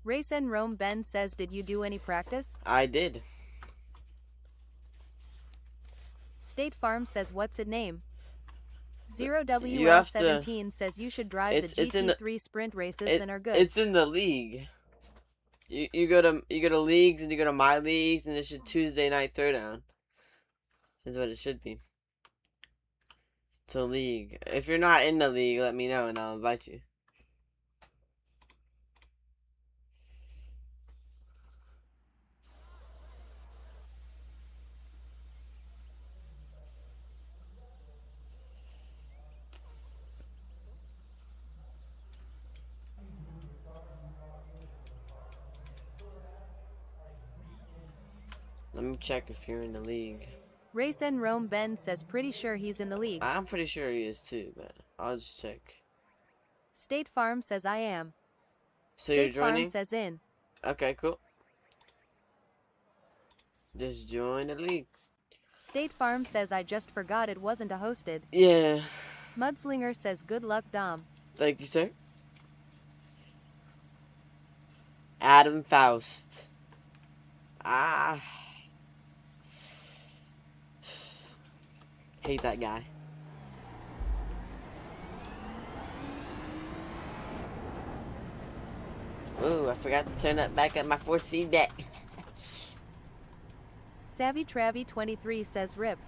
Race and Rome Ben says did you do any practice?
I did.
State Farm says what's it name?
You have to-
0WL17 says you should drive the
it's in the-
GT3 sprint races then are good.
It's in the league. You go to leagues and you go to my leagues and it's your Tuesday night throwdown. Is what it should be. So league. If you're not in the league, let me know and I'll invite you. Let me check if you're in the league.
Race and Rome Ben says pretty sure he's in the league.
I'm pretty sure he is too, but I'll just check.
State Farm says I am.
So you're
State Farm
joining?
says in.
Okay, cool. Just join the league.
State Farm says I just forgot it wasn't a hosted.
Yeah.
Mudslinger says good luck Dom.
Thank you, sir. Adam Faust. Ah. Hate that guy. Ooh, I forgot to turn that back up my force feedback.
Savvy Travy 23 says rip.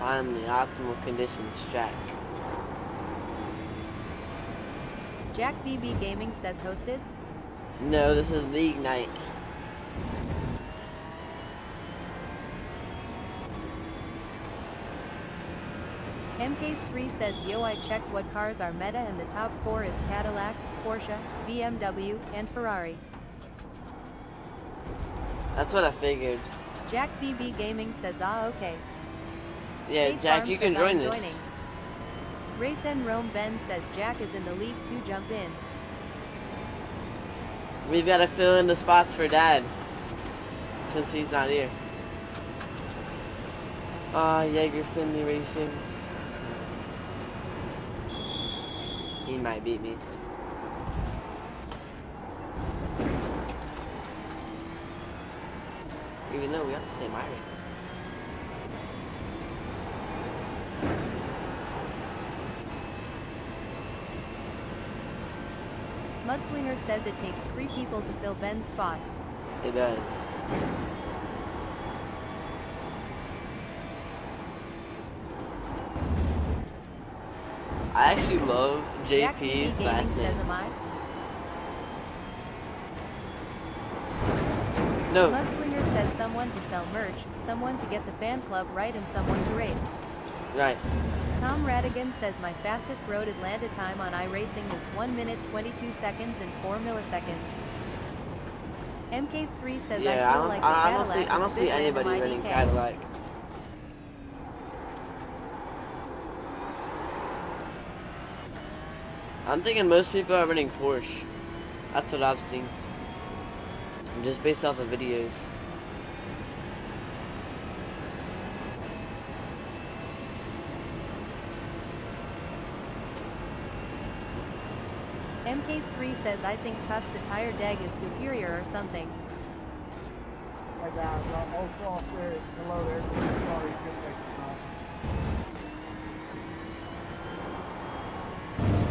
Finally, optimal conditions track.
Jack VB Gaming says hosted.
No, this is League Night.
MK3 says yo, I checked what cars are meta and the top 4 is Cadillac, Porsche, BMW, and Ferrari.
That's what I figured.
Jack VB Gaming says ah okay.
Yeah,
State
Jack,
Farm
you can
says,
join
I'm
this.
joining. Race and Rome Ben says Jack is in the league to jump in.
We've got to fill in the spots for Dad, since he's not here. Jaeger Finley Racing. He might beat me. Even though we got the same iron.
Mudslinger says it takes 3 people to fill Ben's spot.
It does. I actually love
Jack VB
JP's
Gaming
last
says
name.
am I?
No,
Mudslinger says someone to sell merch, someone to get the fan club right, and someone to race.
right.
Tom Radigan says my fastest road Atlanta time on iRacing is 1 minute 22 seconds and 4 milliseconds. MK3 says
Yeah,
I feel like the Cadillac
I don't
is a
see
bit
anybody
random
running
IDK.
Cadillac. I'm thinking most people are running Porsche. That's what I've seen. Just based off of videos.
MK3 says I think Cuss the tire deg is superior or something.
Hey guys, also off there, hello there. Sorry, couldn't make it tonight.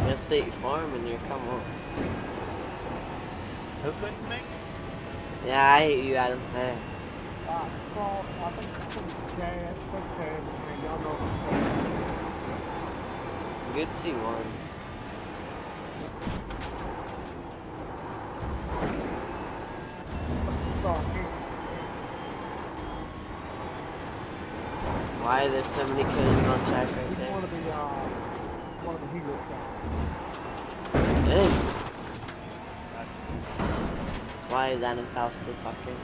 Yeah, State Farm in here, come on.
Who couldn't make?
Yeah, I hate you, Adam. Yeah.
Well, I think it's Chad, man, y'all know.
Good C1. Why are there so many killers on track right
He's
there?
one of the Hero guys.
Hey. Why is Adam Faust still talking?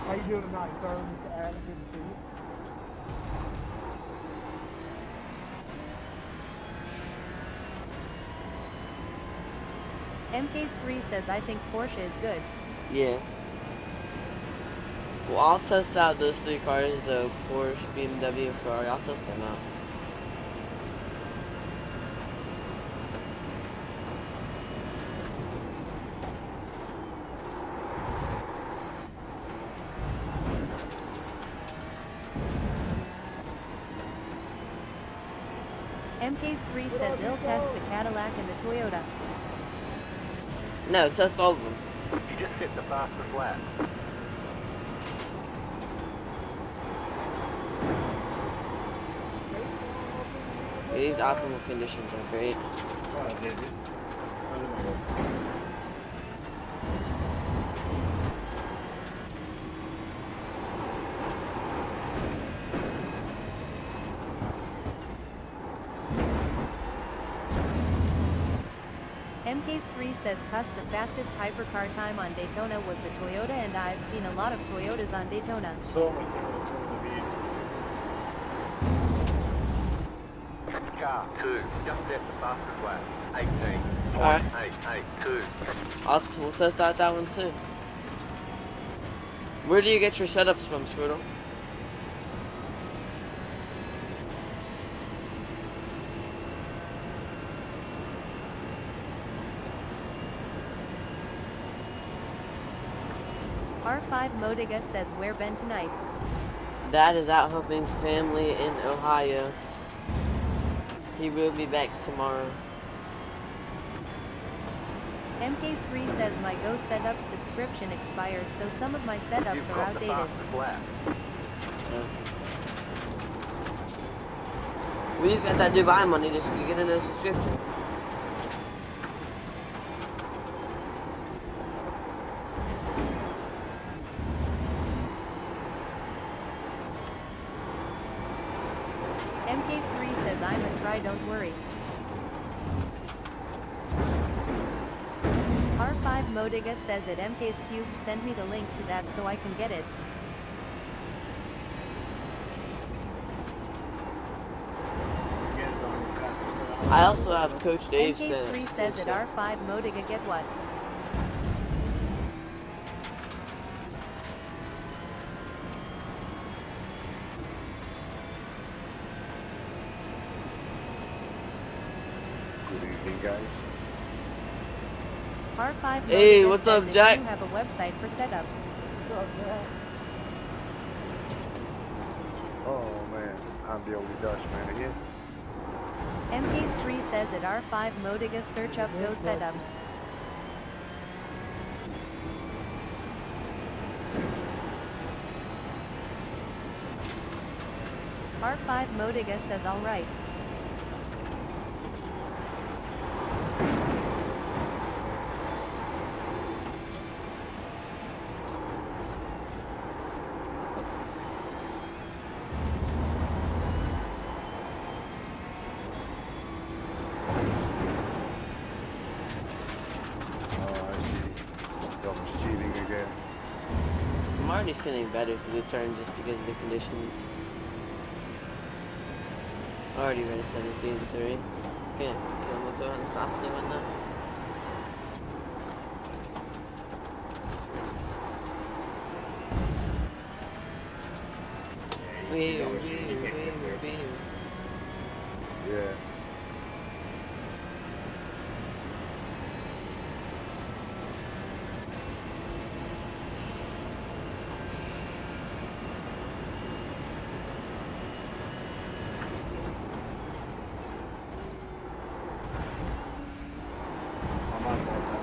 How you doing tonight, sir? Mr. Adam, good to see you.
MK3 says I think Porsche is good.
Yeah. Well, I'll test out those 3 cars, though. Porsche, BMW, Ferrari. I'll test them out.
MK3 says he'll test the Cadillac and the Toyota.
No, test all of them.
You just hit the fastest lap.
These optimal conditions are great.
MK3 says Cuss the fastest hypercar time on Daytona was the Toyota, and I've seen a lot of Toyotas on Daytona.
Car 2, just hit the fastest lap. 18.
Alright.
882.
We'll test out that one too. Where do you get your setups from, Squirtle?
R5 Modiga says where Ben tonight.
Dad is out helping family in Ohio. He will be back tomorrow.
MKs3 says my Go Setup subscription expired, so some of my setups
You've
are
crossed the
outdated.
fastest lap.
We just got that Dubai money just to get another subscription.
MKs3 says I'm a try, don't worry. R5 Modiga says at MK's Cube send me the link to that so I can get it.
I also have Coach Dave
MKs3 says at R5 Modiga get what?
Good evening, guys.
R5
Hey,
Modiga
what's
says
up,
if
Jack?
you have a website for setups.
Oh man, I'm the only Dutchman again.
MKs3 says at R5 Modiga search up Go Setups. R5 Modiga says alright.
Oh, I see. Dog's cheating again.
I'm already feeling better for the turn just because of the conditions. Already ran 17-3. Gonna have to kill him with throwing the faster one now.
Yeah. I'm on board now.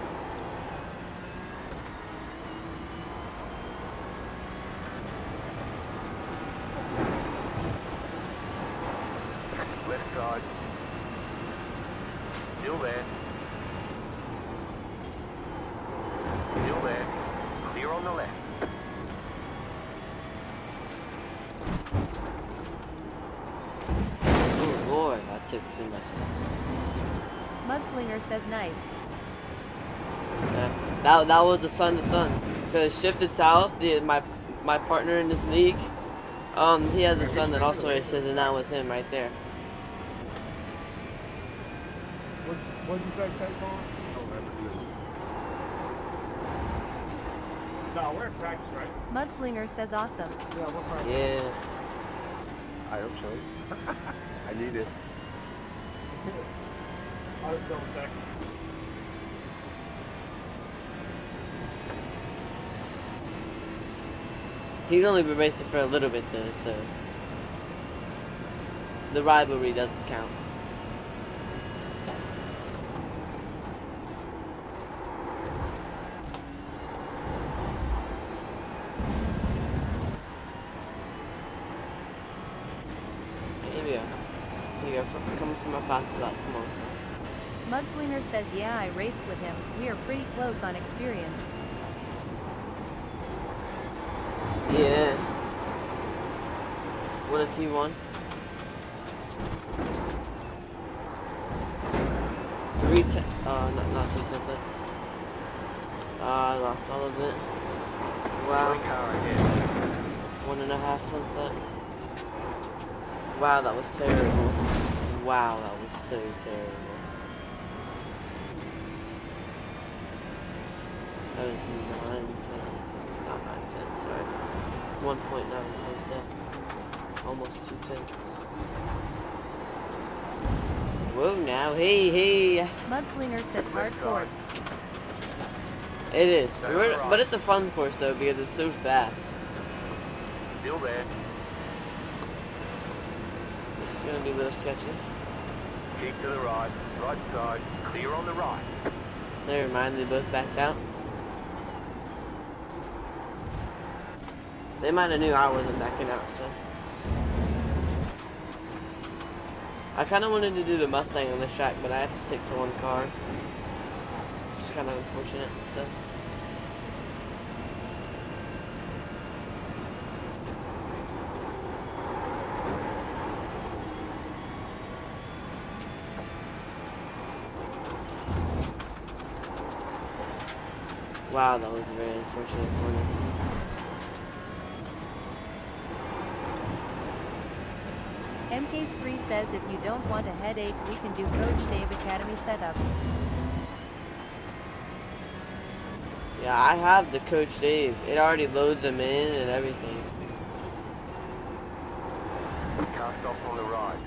Left side. Still there. Still there. Clear on the left.
Oh boy, I took too much.
Mudslinger says nice.
Yeah, that was the sun to sun. Cause shifted south, my partner in this league, he has a son that also races, and that was him right there.
What did you say, Tayvon? Oh, that's good.
No, we're in practice, right?
Mudslinger says awesome.
Yeah, we're fine.
Yeah.
I hope so. I need it.
I'll just double check.
He's only been racing for a little bit though, so the rivalry doesn't count. Here we go. Here we go. Coming from my fastest lap. Come on, son.
Mudslinger says yeah, I raced with him. We are pretty close on experience.
Yeah. What does he want? 310. Not 210. I lost all of it. Wow.
Join car ahead.
1.5 sunset. Wow, that was terrible. Wow, that was so terrible. That was 9 tenths. Not 9 tenths, sorry. 1.9 tenths, yeah. Almost 2 tenths. Whoa, now, hey.
Mudslinger says hard course.
It is.
Stay on the right.
But it's a fun course, though, because it's so fast.
Still there.
This is going to be a little sketchy.
Keep to the right. Right side. Clear on the right.
Never mind, they both backed out. They might have knew I wasn't backing out, so. I kind of wanted to do the Mustang on this track, but I have to stick to one car. It's kind of unfortunate, so. Wow, that was a very unfortunate corner.
MK3 says if you don't want a headache, we can do Coach Dave Academy setups.
Yeah, I have the Coach Dave. It already loads them in and everything.
Car stop on the right.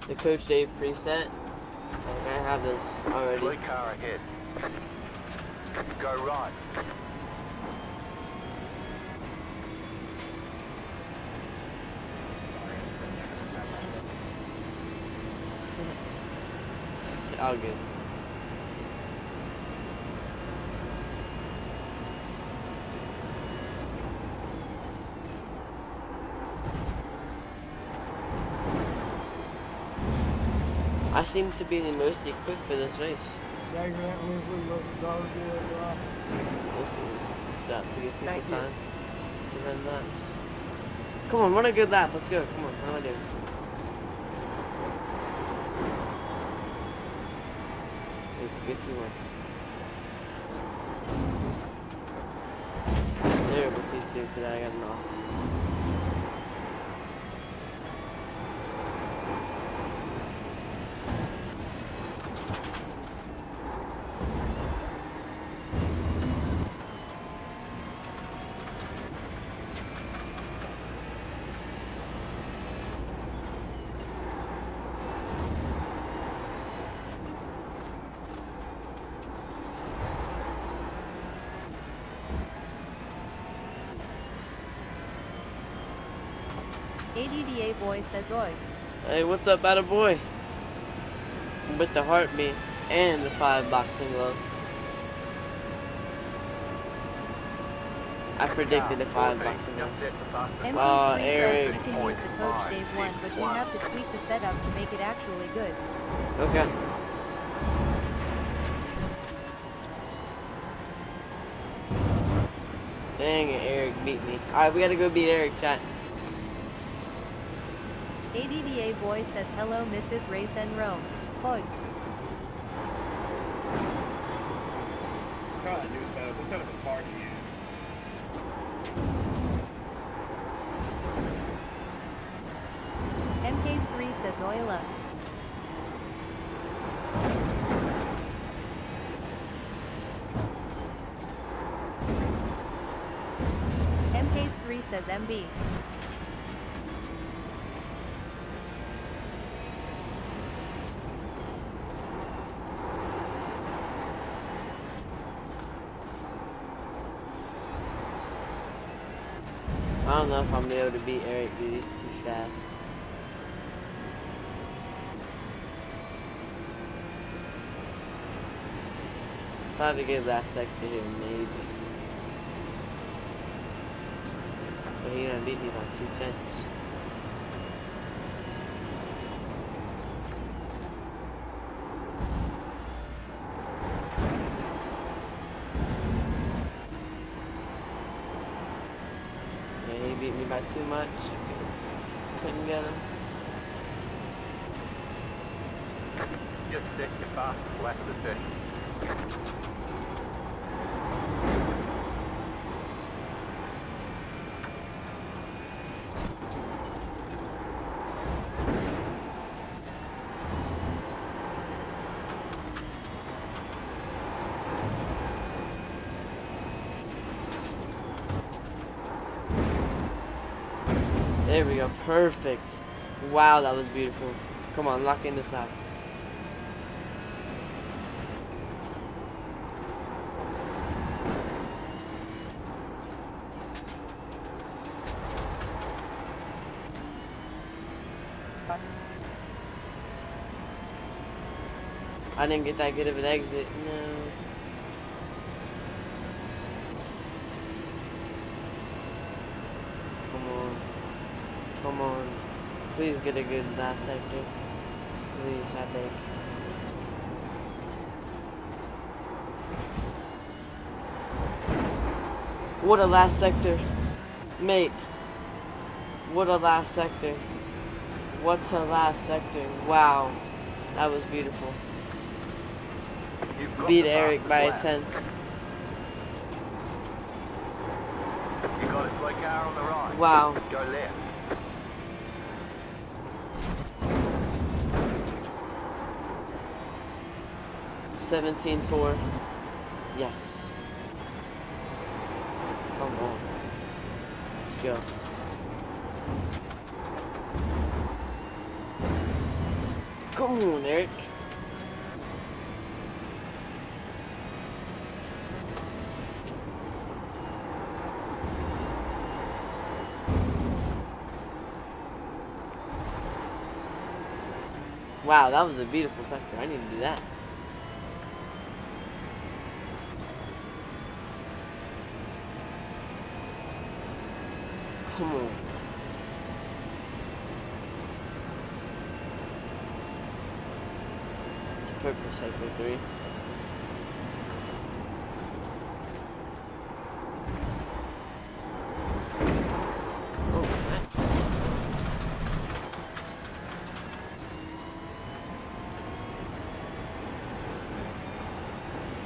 The Coach Dave preset. Like, I have this already.
Blue car ahead. Go right.
All good. I seem to be the most equipped for this race. Listen, stop to give people time to run laps. Come on, run a good lap. Let's go. Come on, what am I doing? Get 2 more. Terrible T2 for that. I got an off.
ADDA boy says oi.
Hey, what's up, atta boy? With the heartbeat and the 5 boxing gloves. I predicted the 5 boxing gloves.
MK3 says
Eric.
we can use the Coach Dave one, but we have to tweak the setup to make it actually good.
Okay. Dang it, Eric beat me. Alright, we gotta go beat Eric, chat.
ADDA boy says hello Mrs. Race and Rome. Oi.
What kind of a car do you have?
MK3 says oila. MK3 says MB.
I don't know if I'm gonna be able to beat Eric, dude. He's too fast. If I have to get last sector here, maybe. But he gonna beat me by 2 tenths. Yeah, he beat me by too much. Couldn't get him.
Just set your fastest lap of the session.
There we go. Perfect. Wow, that was beautiful. Come on, lock in this lap. I didn't get that good of an exit. No. Come on. Come on. Please get a good last sector. Please, I beg. What a last sector. Mate. What a last sector. What's a last sector? Wow. That was beautiful.
You've got
Beat
the
Eric by a
fastest
tenth.
lap. You got a slow car on the right.
Wow.
Go left.
$17.4. Yes. Come on. Let's go. Come on, Eric. Wow, that was a beautiful sector. I need to do that. Come on. It's purple sector 3. Oh, man.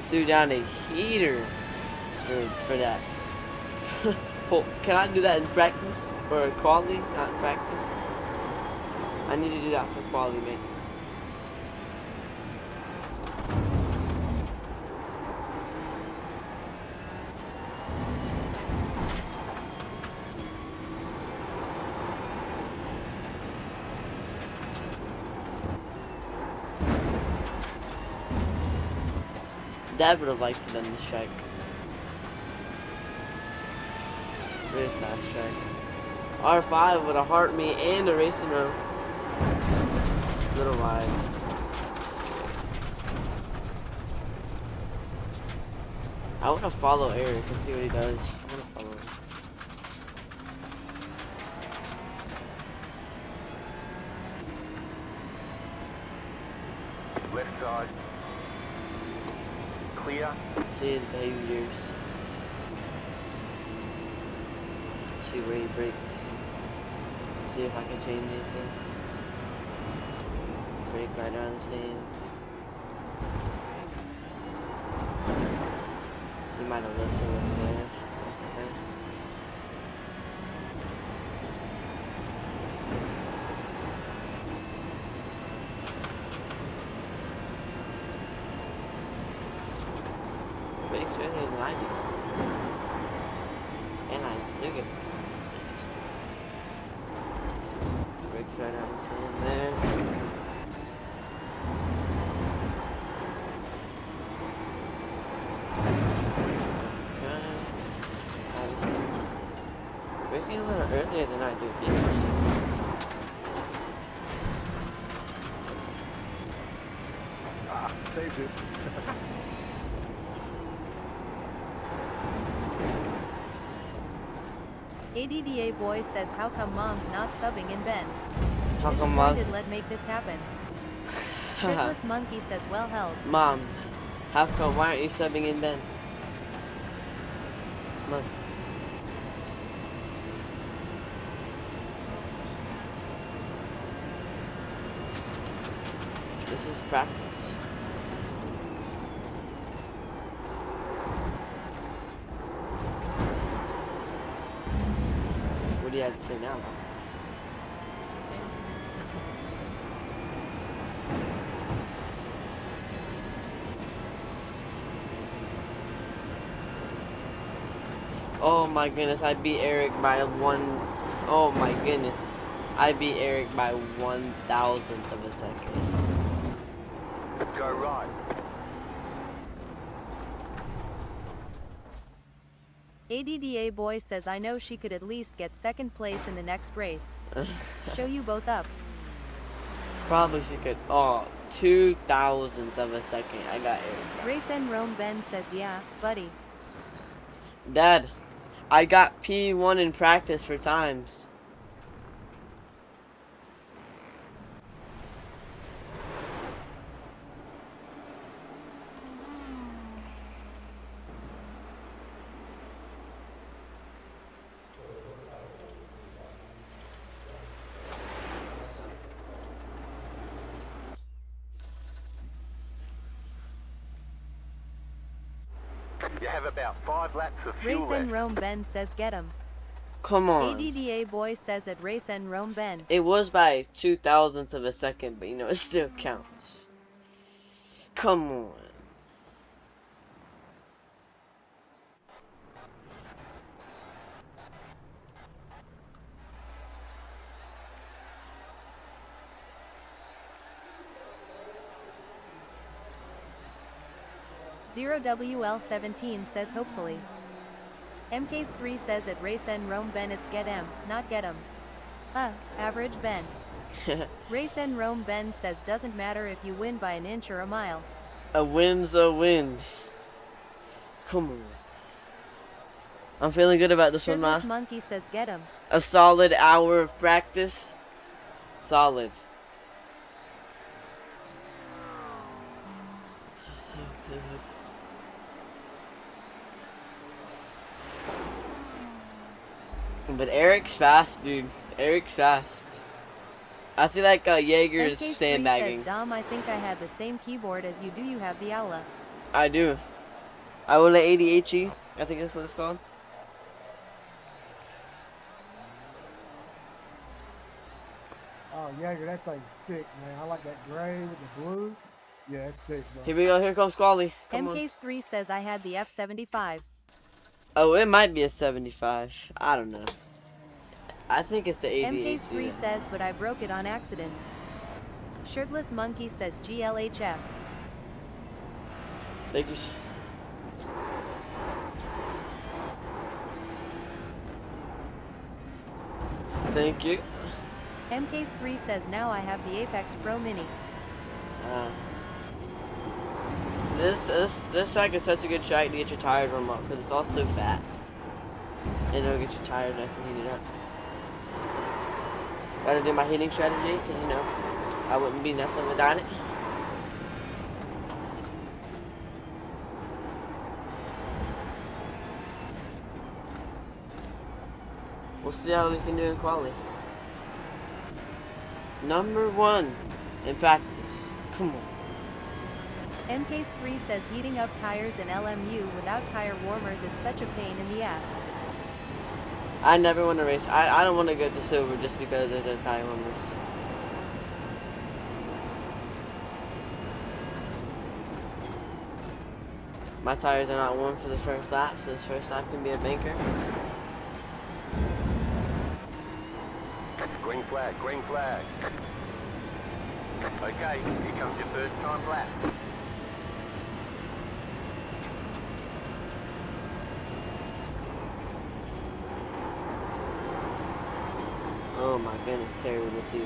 Threw down a heater for that. Can I do that in practice or quality? Not in practice. I need to do that for quality, mate. Dad would have liked it on this track. Really fast track. R5 with a heart me and a racing row. Little wide. I want to follow Eric and see what he does. I want to follow him.
Left side. Clear.
See his behaviors. See where he breaks. See if I can change anything. Break right around the same. He might have listened over there. Okay. Breaks earlier than I do. And I still get breaks right out of sand there. Breaking a little earlier than I do. Interesting.
Ah, saved it.
ADDA boy says how come mom's not subbing in Ben?
How come Mom?
Disappointed, let make this happen. Shirtless monkey says well held.
Mom, how come? Why aren't you subbing in Ben? Mom. This is practice. What do you have to say now, Mom? Oh my goodness, I beat Eric by one. Oh my goodness. I beat Eric by 1,000th of a second.
Go right.
ADDA boy says I know she could at least get second place in the next race. Show you both up.
Probably she could. Oh, 2,000th of a second. I got Eric.
Race and Rome Ben says yeah, buddy.
Dad, I got P1 in practice for times.
You have about 5 laps of fuel
Race
left.
and Rome Ben says get him.
Come on.
ADDA boy says at Race and Rome Ben.
It was by 2,000ths of a second, but you know, it still counts. Come on.
Zero WL17 says hopefully. MKs3 says at Race and Rome Ben it's get em, not get 'em. Average Ben. Race and Rome Ben says doesn't matter if you win by an inch or a mile.
A win's a win. Come on. I'm feeling good about this one,
Shirtless
man.
Monkey says get 'em.
A solid hour of practice. Solid. But Eric's fast, dude. Eric's fast. I feel like Jaeger is
MK3
sandbagging.
says Dom I think I had the same keyboard as you do you have the Aula.
I do. I will let ADHE. I think that's what it's called.
Oh, Jaeger, that thing's sick, man. I like that gray with the blue. Yeah, it's sick, bro.
Here we go. Here comes Squally. Come on.
MKs3 says I had the F75.
Oh, it might be a 75. I don't know. I think it's the 88.
MKs3 says but I broke it on accident. Shirtless Monkey says GLHF.
Thank you. Thank you.
MKs3 says now I have the Apex Pro Mini.
This track is such a good track to get your tires warm up because it's all so fast. And it'll get your tires nice and heated up. Gotta do my hitting strategy because you know I wouldn't be nothing without it. We'll see how we can do in quali. Number 1 in practice. Come on.
MKs3 says heating up tires in LMU without tire warmers is such a pain in the ass.
I never want to race. I don't want to go to silver just because there's no tire warmers. My tires are not warm for the first lap, so this first lap can be a banker.
Green flag, green flag. Okay, here comes your first time lap.
Oh my goodness, Terry with the T1.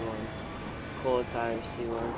Cold tires T1.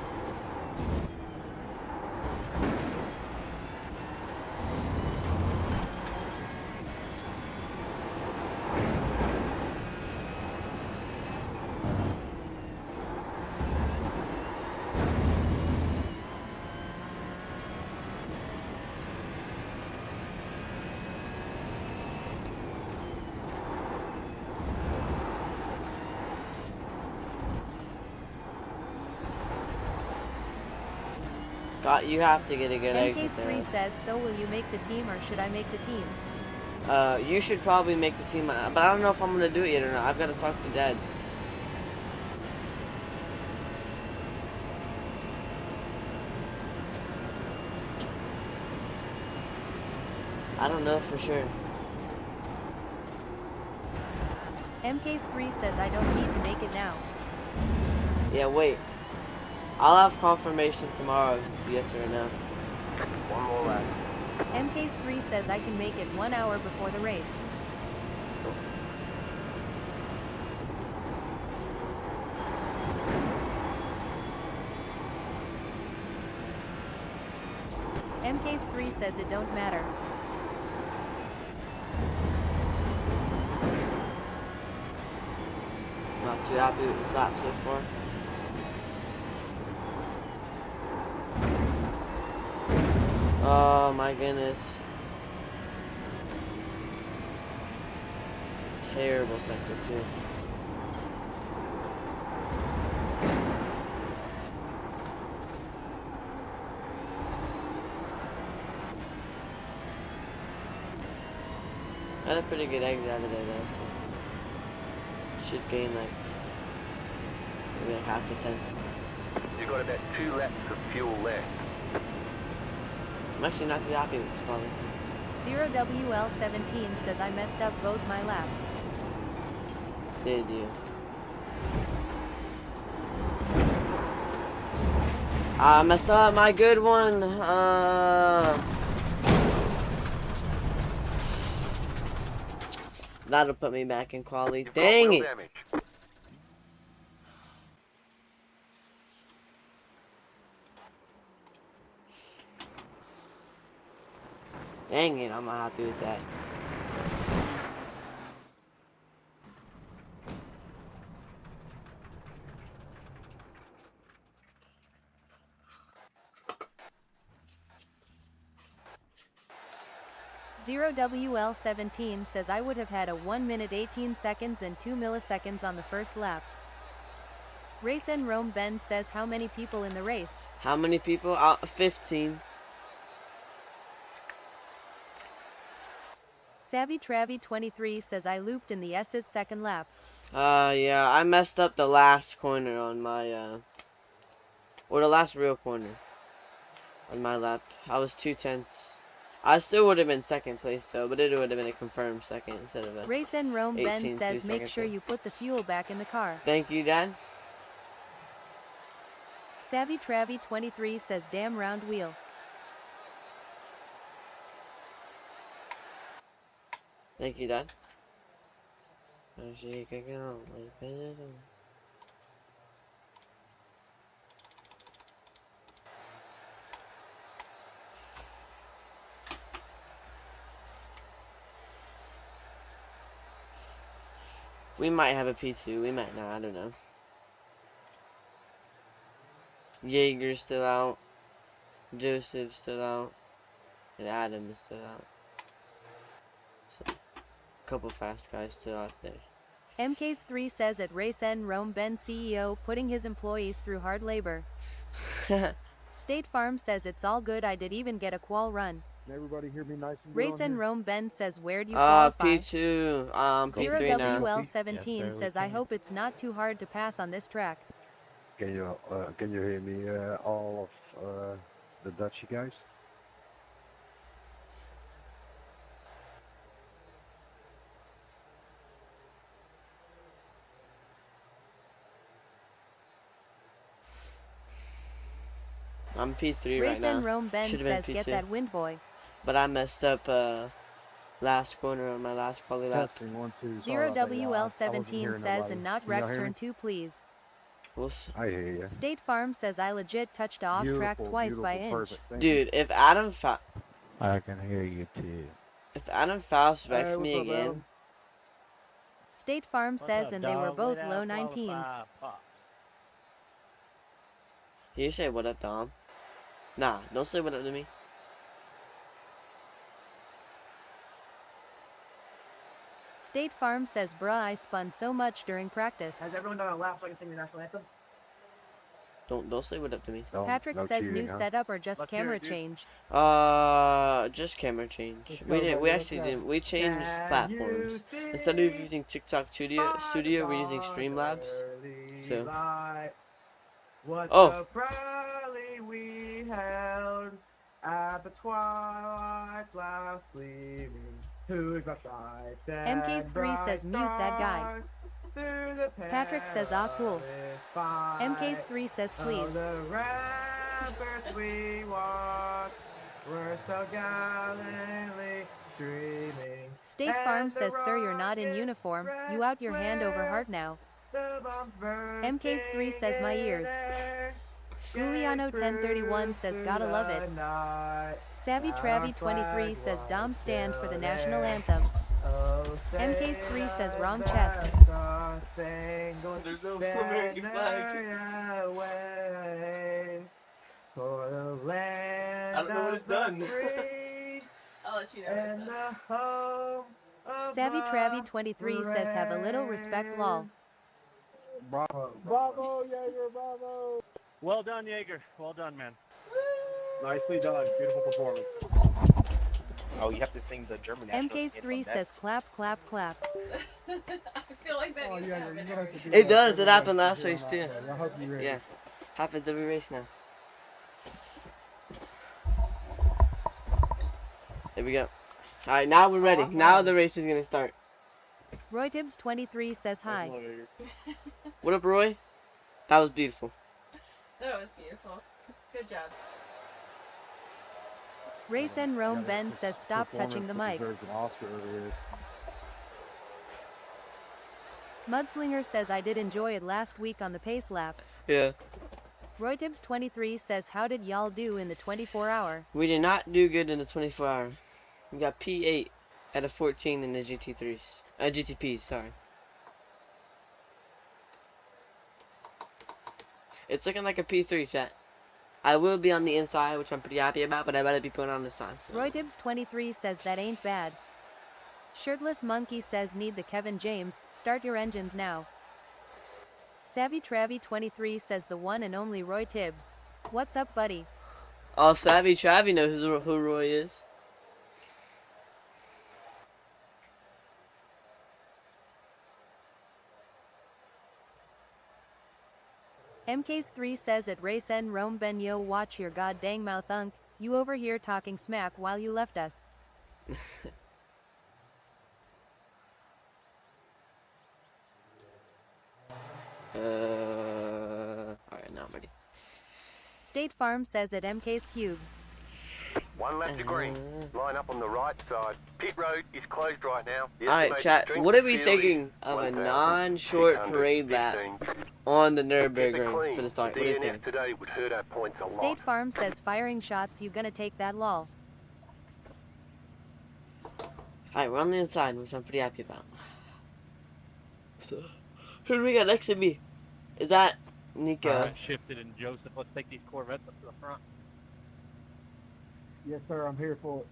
You have to get a good exit
MKs3
there.
says so will you make the team or should I make the team?
You should probably make the team, but I don't know if I'm gonna do it yet or not. I've got to talk to Dad. I don't know for sure.
MK's3 says I don't need to make it now.
Yeah, wait. I'll have confirmation tomorrow if it's yes or no.
One more lap.
MK's3 says I can make it 1 hour before the race.
Cool.
MK's3 says it don't matter.
Not too happy with this lap so far. Oh my goodness. Terrible sector too. Had a pretty good exit out of there though, so should gain like maybe like half a 10.
You've got about 2 laps of fuel left.
I'm actually not too happy with this quality.
0WL17 says I messed up both my laps.
Did you? I messed up my good one. That'll put me back in quality.
You've got
Dang
wheel
it!
damage.
Dang it! I'm not happy with that.
WL17 says I would have had a 1 minute 18 seconds and 2 milliseconds on the first lap. Race and Rome Ben says how many people in the race?
How many people? 15.
Savvy Travy 23 says I looped in the S's second lap.
Yeah, I messed up the last corner on my, or the last real corner on my lap. I was 2/10. I still would have been second place though, but it would have been a confirmed second instead of a
Race and Rome Ben
18
says
2
make
seconds
sure
there.
you put the fuel back in the car.
Thank you, Dad.
Savvy Travy 23 says damn round wheel.
Thank you, Dad. We might have a P2, we might not, I don't know. Jaeger's still out. Joseph's still out. And Adam is still out. So, a couple fast guys still out there.
MK's3 says at Race and Rome Ben CEO putting his employees through hard labor. State Farm says it's all good, I did even get a qual run.
Can everybody hear me nice and good
Race
on
and
here?
Rome Ben says where'd you qualify?
P2, P3 now.
0WL17
Yes,
says I hope it's not too hard to pass on this track.
Can you hear me, all of the Dutchy guys?
I'm P3 right
Race and
now.
Rome Ben
Should've been
says get
P2.
that wind boy.
But I messed up last corner on my last quality lap.
Testing, 1, 2. Sorry about that, y'all. I wasn't
0WL17
hearing
says
nobody.
and not
Can y'all
wreck
hear
turn
me?
2 please.
We'll
I hear you.
State Farm says I legit touched off track
Beautiful,
twice by
beautiful,
inch.
perfect. Thank you.
Dude, if Adam
I can hear you too.
Faust wrecks
Hey,
me
what's up,
again,
Adam?
State Farm
What's
says
up,
and they were
dog?
both
Way
low
down,
19s.
qualify, pop.
you say what up, Dom? Nah, don't say what up to me.
State Farm says bruh I spun so much during practice.
Has everyone done a lap so I can sing the national anthem?
Don't say what up to me.
Patrick
No
says
cheating,
new
huh?
setup or just
Let's hear
camera
it, dude.
change.
Just camera change.
Let's
We
go,
didn't. We
baby,
actually
let's go.
didn't. We changed
Can
platforms.
you
Instead of
see
using TikTok Studio, we're using Streamlabs. So-
light? What
Oh.
the rally we held at the twilight last evening. Who's a bright
MK's 3 says mute that guy. Patrick says ah cool. MK's 3 says please.
The ramparts we walk, we're so gallantly streaming.
State Farm says sir you're not in uniform, you out your hand over heart now. MK's 3 says my ears. Giuliano 1031 says gotta love it. Savvy Travy 23 says Dom stand for the national anthem. MK's 3 says wrong chest.
There's no American flag.
I
don't know when it's done.
I'll let you know when it's done.
Savvy Travy 23 says have a little respect lol.
Bravo.
Bravo, Jaeger, bravo.
Well done, Jaeger. Well done, man.
Nicely done. Beautiful performance.
Oh, you have to sing the German national
MK's 3
anthem
says clap clap clap.
I feel like that
Oh,
needs to
yeah,
happen
you're
every
gonna have to do
year.
It
that
does.
every
It happened
race
last
from
race
here
too.
on out. I hope you're ready.
Yeah, happens every race now. There we go. All right, now we're ready. Now the race is gonna start.
Roy Tibbs 23 says hi.
What up, Roy? That was beautiful.
That was beautiful. Good job.
Race and Rome Ben says stop touching the mic.
Deserves an Oscar over here.
Mudslinger says I did enjoy it last week on the pace lap.
Yeah.
Roy Tibbs 23 says how did y'all do in the 24-hour?
We did not do good in the 24-hour. We got P8 out of 14 in the GT3s. GTPs, sorry. It's looking like a P3, chat. I will be on the inside, which I'm pretty happy about, but I better be put on the side. So.
Roy Tibbs 23 says that ain't bad. Shirtless Monkey says need the Kevin James, start your engines now. Savvy Travy 23 says the one and only Roy Tibbs. What's up, buddy?
Oh, Savvy Travy knows who Roy is.
MK's 3 says at Race N Rome Ben yo watch your god dang mouth unk, you over here talking smack while you left us.
Alright, now I'm ready.
State Farm says at MK's Cube.
One lap to green. Line up on the right side. Pit road is closed right now. The
Alright,
estimated
chat,
strength
what are we
of field
thinking
is
of a
1,615.
non-short parade lap on the
Keep
Nürburgring
it clean.
for the start?
The
What do you
DNF
think?
today would hurt our points a lot.
State Farm says firing shots you gonna take that lol.
Alright, we're on the inside, which I'm pretty happy about. So, who do we got next to me? Is that Nico?
Alright, shifted and Joseph. Let's take these Corvettes up to the front.
Yes, sir. I'm here for it.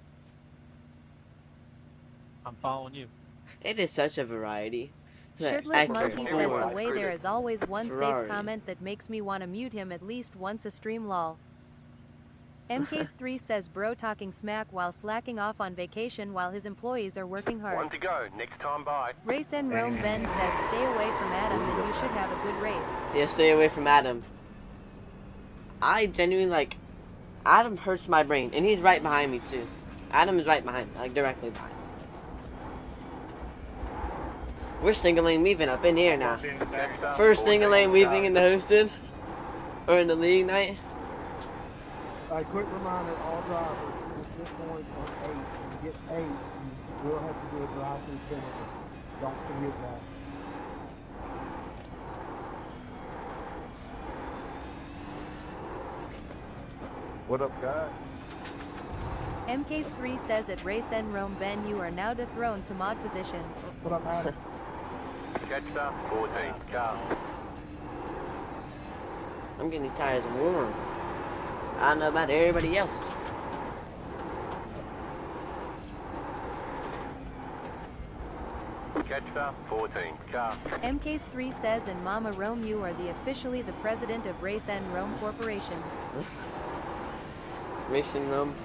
I'm following you.
It is such a variety. Look,
Shirtless
accurate,
Monkey says the
forward.
way there is always one
Ferrari.
safe comment that makes me wanna mute him at least once a stream lol. MK's 3 says bro talking smack while slacking off on vacation while his employees are working
One
hard.
to go. Next time by.
Race and Rome Ben says stay away from Adam and you should have a good race.
Yeah, stay away from Adam. I genuinely, like, Adam hurts my brain, and he's right behind me, too. Adam is right behind me, like, directly behind me. We're single lane weaving up in here now.
Next up,
First single lane
14
weaving
cars.
in the hosted, or in the league night.
A quick reminder, all drivers, at this point on 8, when you get 8, you will have to do a drive-through penalty. Don't forget that.
What up, guys?
MK's 3 says at Race and Rome Ben you are now dethroned to mod position.
What up, Adam?
Jetstar, 14 car.
I'm getting these tires warm. I don't know about everybody else.
Jetstar, 14 car.
MK's 3 says and Mama Rome you are officially the president of Race and Rome Corporations.
Racing them.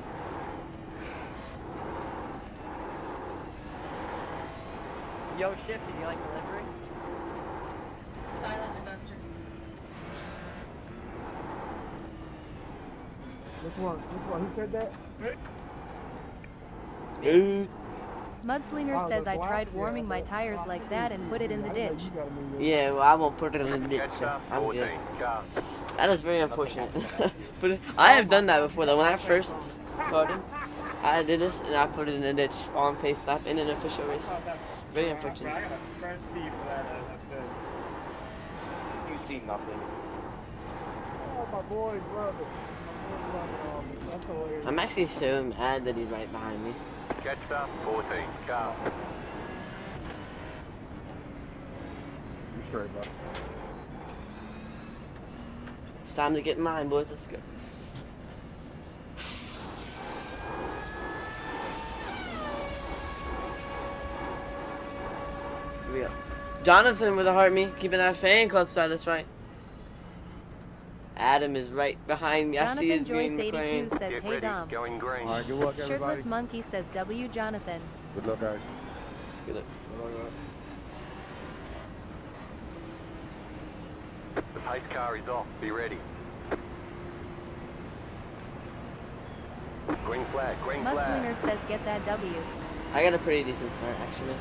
Yo, Shifty, do you like the livery?
Silent investor.
Which one? Which one? Who said that?
Dude.
Mudslinger
Oh,
says
the
I
black-
tried
yeah,
warming my
the
tires
black
like that and put it in the
I know
ditch.
you gotta move your-
Yeah, well, I won't put it in the ditch. So
Jetstar
I'm
14,
good.
car.
That is very unfortunate. But I have done that before though. When I first started, I did this and I put it in the ditch on pace lap in an official race. Very unfortunate.
I got a friend Steve for that. That's good.
You see nothing.
Oh, my boys love it. My boys love it all. That's hilarious.
I'm actually so mad that he's right behind me.
Jetstar 14, car.
You straight, bud.
It's time to get in line, boys. Let's go. Here we go. Jonathan with a heart me, keeping that fan club side, that's right. Adam is right behind me. I see
Jonathan
his green
Joyce 82
McLaren.
says,
Get
hey
ready,
Dom.
going green.
Alright, good luck, everybody.
Shirtless Monkey says, W Jonathan.
Good luck, guys.
Good luck.
The pace car is off. Be ready. Green flag, green flag.
Mudslinger says, get that W.
I got a pretty decent start, actually.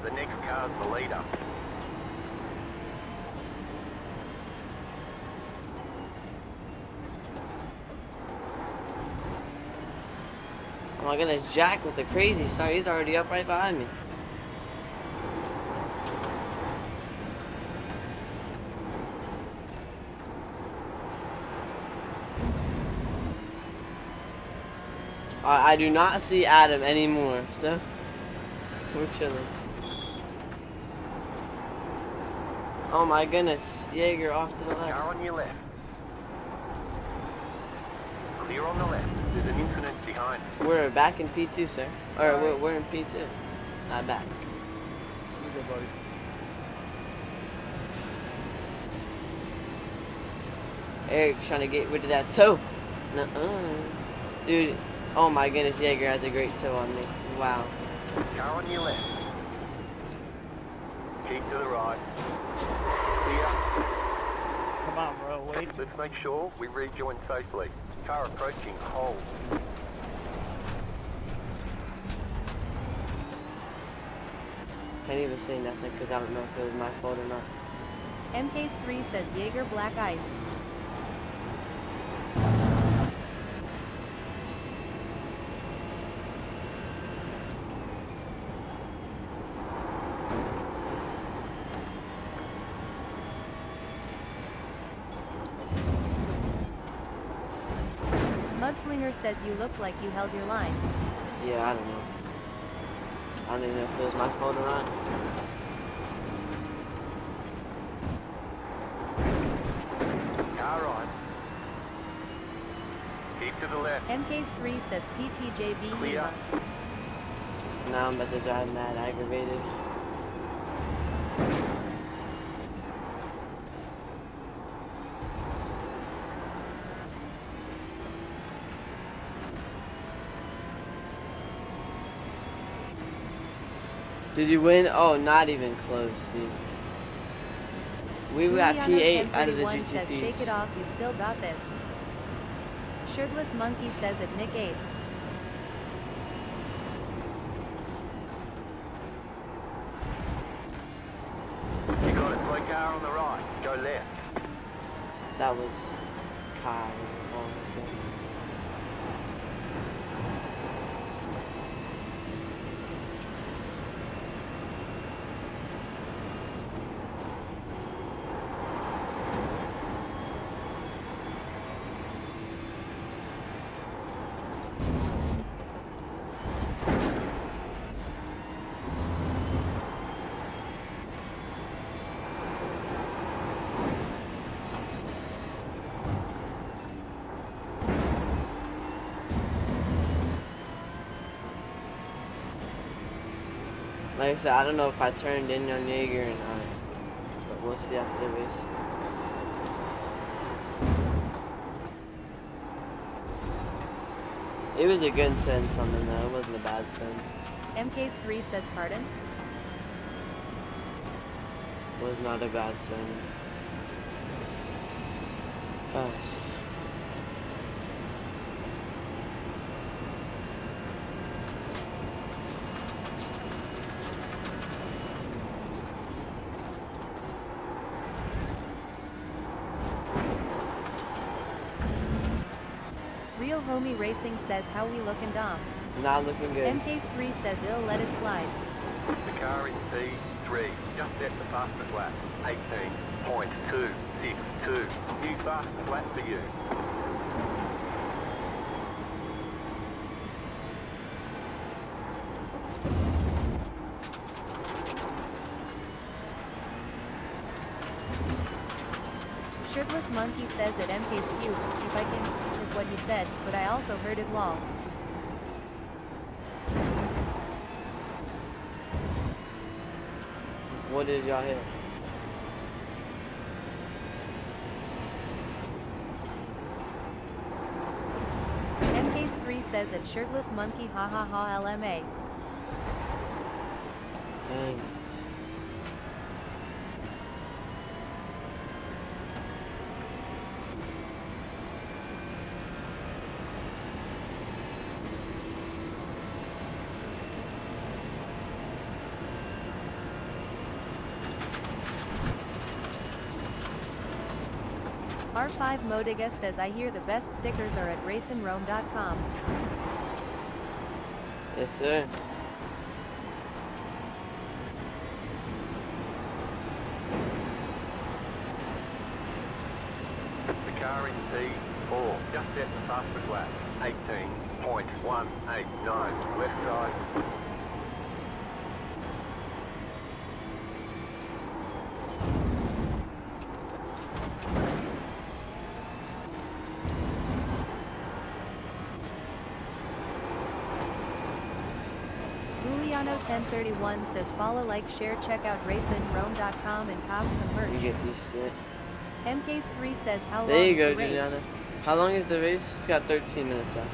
The next car's the leader.
Oh my goodness, Jack with a crazy start. He's already up right behind me. I do not see Adam anymore, so we're chilling. Oh my goodness, Jaeger off to the
Car
left.
on your left. Clear on the left. There's an incident behind.
We're back in P2, sir. Or we're in P2. Not back.
You good, buddy.
Eric's trying to get rid of that toe. Nuh-uh. Dude, oh my goodness, Jaeger has a great toe on me. Wow.
Car on your left. Keep to the right. Clear.
Come on, bro. Wait.
Let's make sure we rejoin safely. Car approaching. Hold.
Can't even say nothing because I don't know if it was my fault or not.
MK3 says, Jaeger Black Ice. Mudslinger says you look like you held your line.
Yeah, I don't know. I don't even know if it was my fault or not.
Car on. Keep to the left.
MK3 says PTJB
Clear.
Lima.
Now I'm about to drive mad aggravated. Did you win? Oh, not even close, dude. We got P8 out of the
Juliano1031 says, shake it
GTPs.
off, you still got this. Shirtless Monkey says it, Nick 8.
You got it. Slow car on the right. Go left.
That was Kyle. Oh, okay. Like I said, I don't know if I turned in on Jaeger or not, but we'll see after the race. It was a good send from him though, it wasn't a bad send.
MK3 says pardon.
It was not a bad send.
Homie Racing says how we looking Dom.
Not looking good.
MK3 says ill let it slide.
The car in P3 just set the fastest lap. 18.262. New fastest lap for you.
Shirtless Monkey says at MK's cute, if I can, is what he said, but I also heard it lol.
What did y'all hear?
MK3 says at Shirtless Monkey ha ha ha LMA.
Dang it.
R5 Modiga says I hear the best stickers are at racinrome.com.
Yes, sir.
The car in P4 just set the fastest lap. 18.189. Left side.
Guliano1031 says follow, like, share, check out racinrome.com and cop some
You
merch.
get used to it.
MK3 says how long
There you
is
go,
the race?
Juliana. How long is the race? It's got 13 minutes left.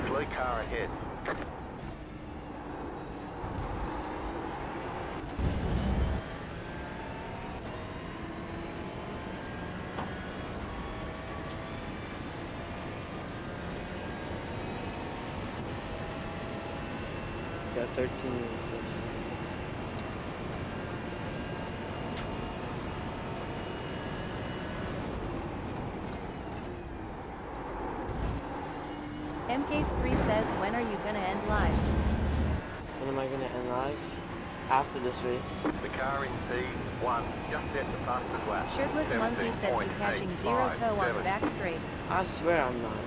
Blue car ahead.
It's got 13 minutes left.
MK3 says when are you gonna end live?
When am I gonna end live? After this race.
The car in P1 just set the fastest lap.
Shirtless Monkey says you catching zero toe on the
17.857.
back straight.
I swear I'm not.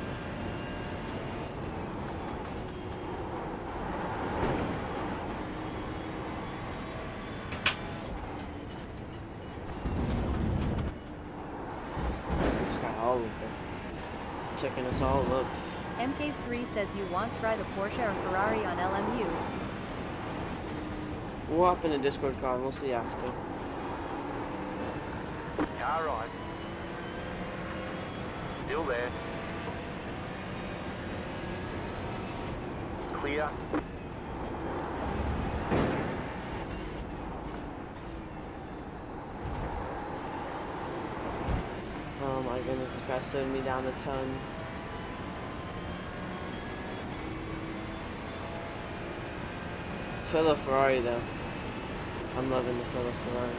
Just got all of them. Checking us all up.
MK3 says you want try the Porsche or Ferrari on LMU.
We'll hop in a Discord call and we'll see after.
Car right. Still there. Clear.
Oh my goodness, this guy's slowing me down a ton. Fellow Ferrari though. I'm loving the fellow Ferrari.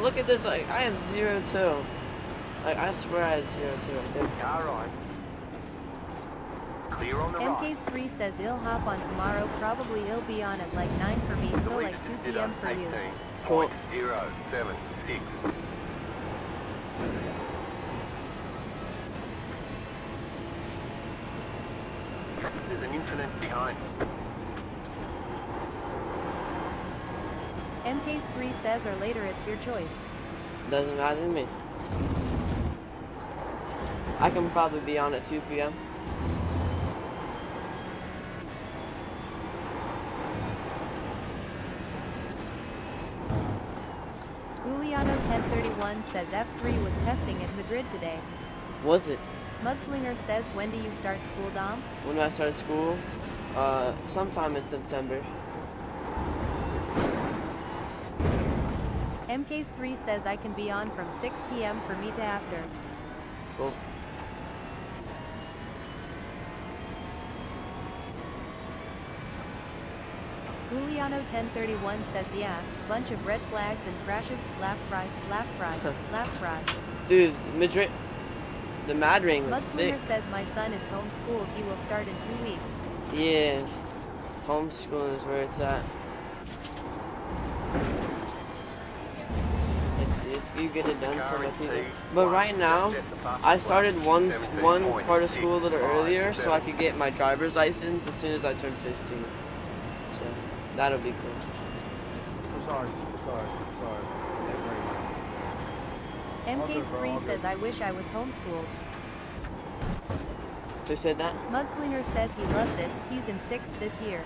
Look at this, like, I have 0-2. Like, I swear I had 0-2 right there.
Car right. Clear on the right.
MK3 says he'll hop on tomorrow, probably he'll be on at like 9 for me, so like 2 p.m. for you.
Cool.
0.076. There's an incident behind.
MK3 says or later it's your choice.
Doesn't matter to me. I can probably be on at 2 p.m.
Guliano1031 says F3 was testing at Madrid today.
Was it?
Mudslinger says when do you start school, Dom?
When do I start school? Sometime in September.
MK3 says I can be on from 6 p.m. for me to after.
Cool.
Juliano 1031 says yeah, bunch of red flags and crashes, laugh cry, laugh cry, laugh cry.
Dude, Madrid, the Mad Ring looks sick.
Mudslinger says my son is homeschooled, he will start in 2 weeks.
Yeah, homeschooling is where it's at. It's you get it done so much easier. But right now, I started one part of school a little earlier so I could get my driver's license as soon as I turn 15. So that'll be cool.
Sorry.
MK3 says I wish I was homeschooled.
Who said that?
Mudslinger says he loves it, he's in 6th this year.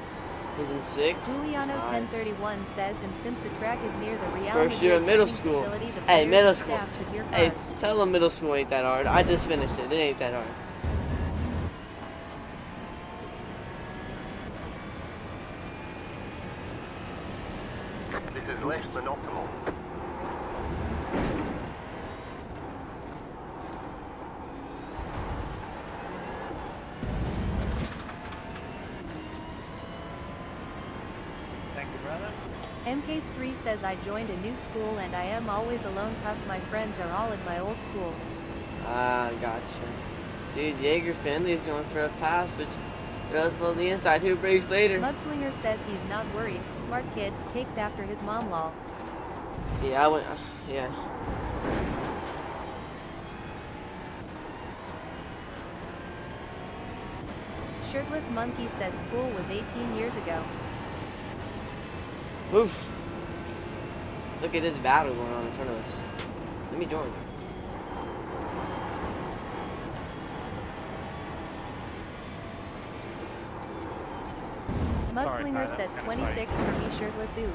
He's in 6th?
Juliano
Nice.
1031 says, and since the track is near the Real
First year of
Madrid
middle
training
school.
facility, the
Hey,
players
middle
and
school.
staff should hear
Hey,
cars.
tell them middle school ain't that hard. I just finished it. It ain't that hard.
This is less than optimal.
Thank you, brother.
MK3 says I joined a new school and I am always alone cause my friends are all in my old school.
Ah, gotcha. Dude, Jaeger Finley is going for a pass, but Rose pulls the inside. 2 breaks later.
Mudslinger says he's not worried, smart kid, takes after his mom lol.
Yeah, I went. Yeah.
Shirtless Monkey says school was 18 years ago.
Oof. Look at this battle going on in front of us. Let me join.
Mudslinger
Tyler,
says
kinda
26 for me shirtless oof.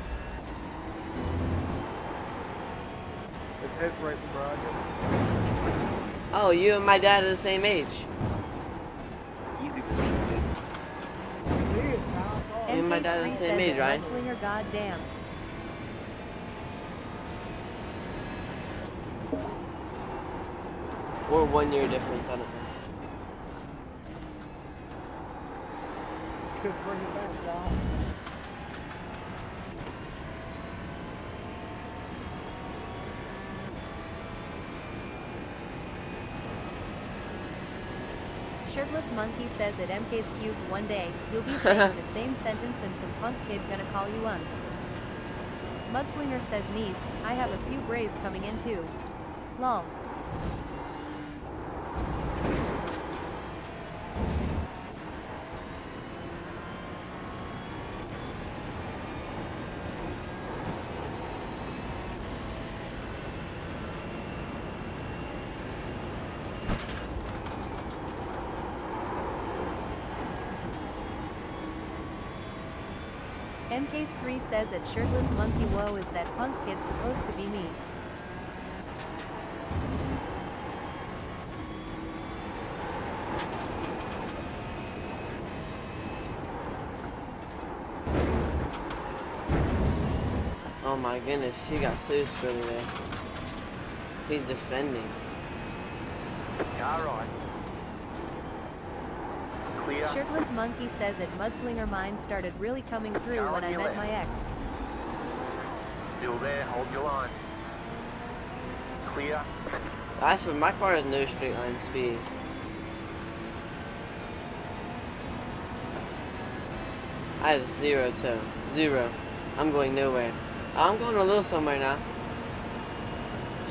It's right beside you.
Oh, you and my dad are the same age.
Easy peasy.
Me and my dad are
MK3
the
says
same age,
it,
right?
Mudslinger goddamn.
Or 1 year difference, I don't know.
Could bring it back, y'all.
Shirtless Monkey says at MK's Cubed one day, you'll be saying the same sentence and some punk kid gonna call you un. Mudslinger says niece, I have a few grays coming in too. Lol. MK3 says at Shirtless Monkey whoa is that punk kid supposed to be me?
Oh my goodness, she got so screwed there. He's defending.
Car right. Clear.
Shirtless Monkey says at Mudslinger mine started really coming through when I met my ex.
Still there, hold your line. Clear.
I swear, my car has no straight line speed. I have 0 toe. 0. I'm going nowhere. I'm going a little somewhere now.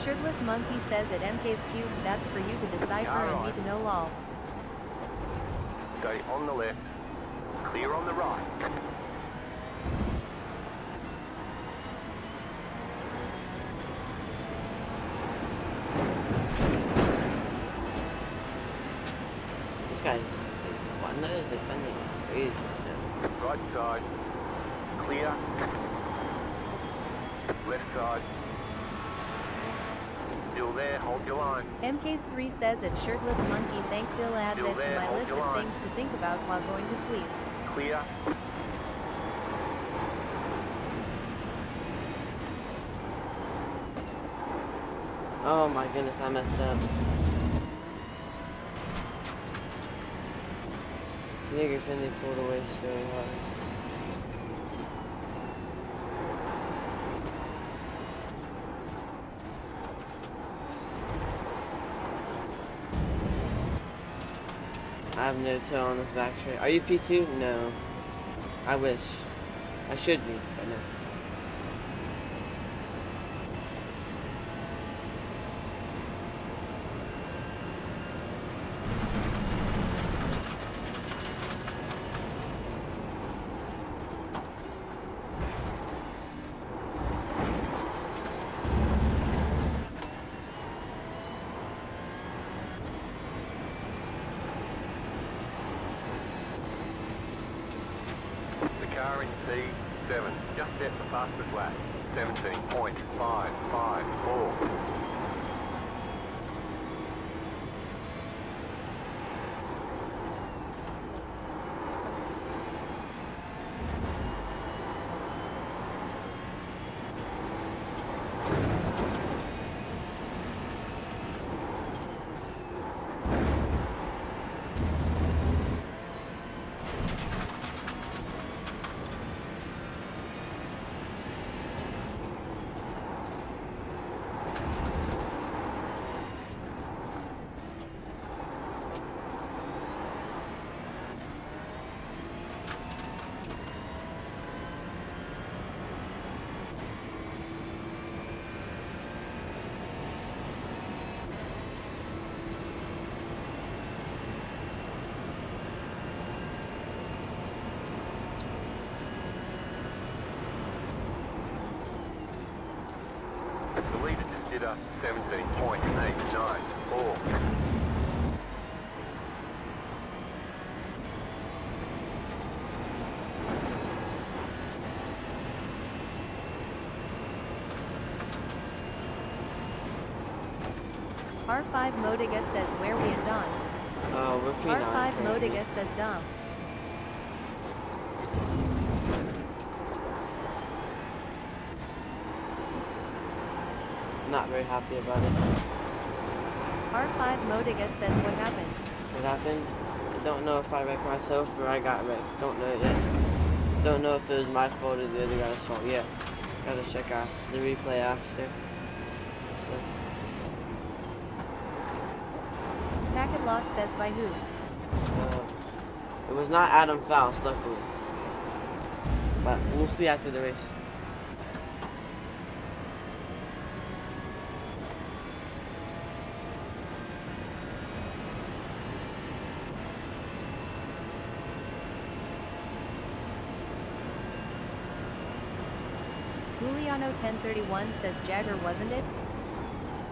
Shirtless Monkey says at MK's Cube that's for you to decipher and me to know lol.
Stay on the left. Clear on the right.
This guy's one that is defending crazy. Yeah.
Right side. Clear. Left side. Still there, hold your line.
MK3 says at Shirtless Monkey thanks I'll add
Still
that to
there,
my
hold
list
your
of
line.
things to think about while going to sleep.
Clear.
Oh my goodness, I messed up. Nigger Finley pulled away so hard. have no toe on this back straight. Are you P2? No. I wish. I should be, but no.
The car in C7 just set the fastest lap. 17.554. The leader just did a 17.894.
R5 Modiga says where we at Dom.
Oh, we're P9.
R5
currently.
Modiga says Dom.
Not very happy about it.
R5 Modiga says what happened.
What happened? I don't know if I wrecked myself or I got wrecked. Don't know yet. Don't know if it was my fault or the other guy's fault yet. Gotta check out the replay after. So,
Packet loss says by who?
it was not Adam Faust, luckily. But we'll see after the race.
Guliano 1031 says Jagger wasn't it?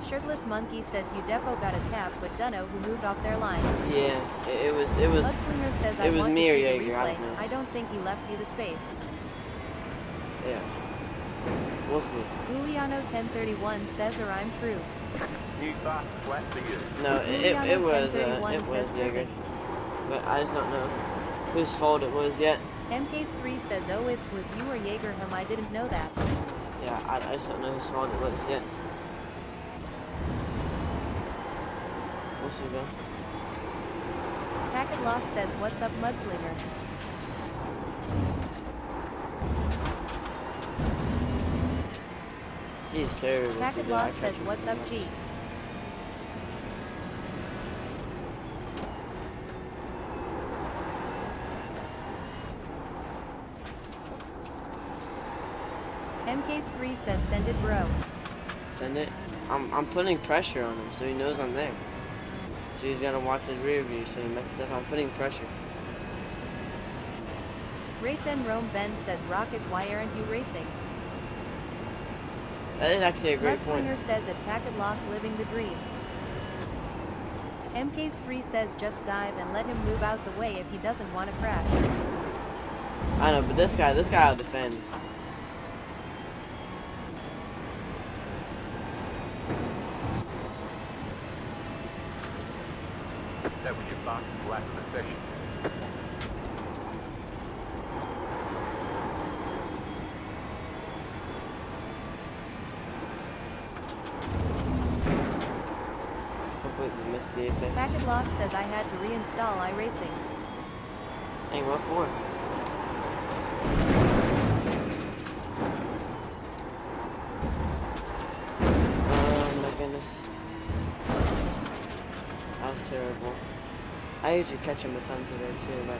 Shirtless Monkey says you defo got a tap but dunno who moved off their line.
Yeah, it was.
Mudslinger says I
it was
want to
me or
see the
Jaeger, I
replay.
don't know.
I don't think he left you the space.
Yeah. We'll see.
Guliano 1031 says or I'm true.
New fastest lap for you.
No,
Juliano
it was
1031 says
Jaeger.
perfect.
But I just don't know whose fault it was yet.
MK3 says oh it was you or Jaeger him I didn't know that.
Yeah, I just don't know whose fault it was yet. We'll see though.
Packet loss says what's up Mudslinger.
He's terrible.
Packet
today. I
loss
catch
says
him
what's
so
up
much.
G. MK3 says send it bro.
Send it. I'm putting pressure on him so he knows I'm there. So he's gotta watch his rear view so he messes up. I'm putting pressure.
Race and Rome Ben says Rocket why aren't you racing?
That is actually a great point.
Mudslinger says at Packet loss living the dream. MK3 says just dive and let him move out the way if he doesn't want to crash.
I know, but this guy will defend.
That was your fastest lap of the session.
Completely missed the apex.
Packet loss says I had to reinstall iRacing.
Hey, what for? Oh my goodness. That was terrible. I usually catch him a ton today too, but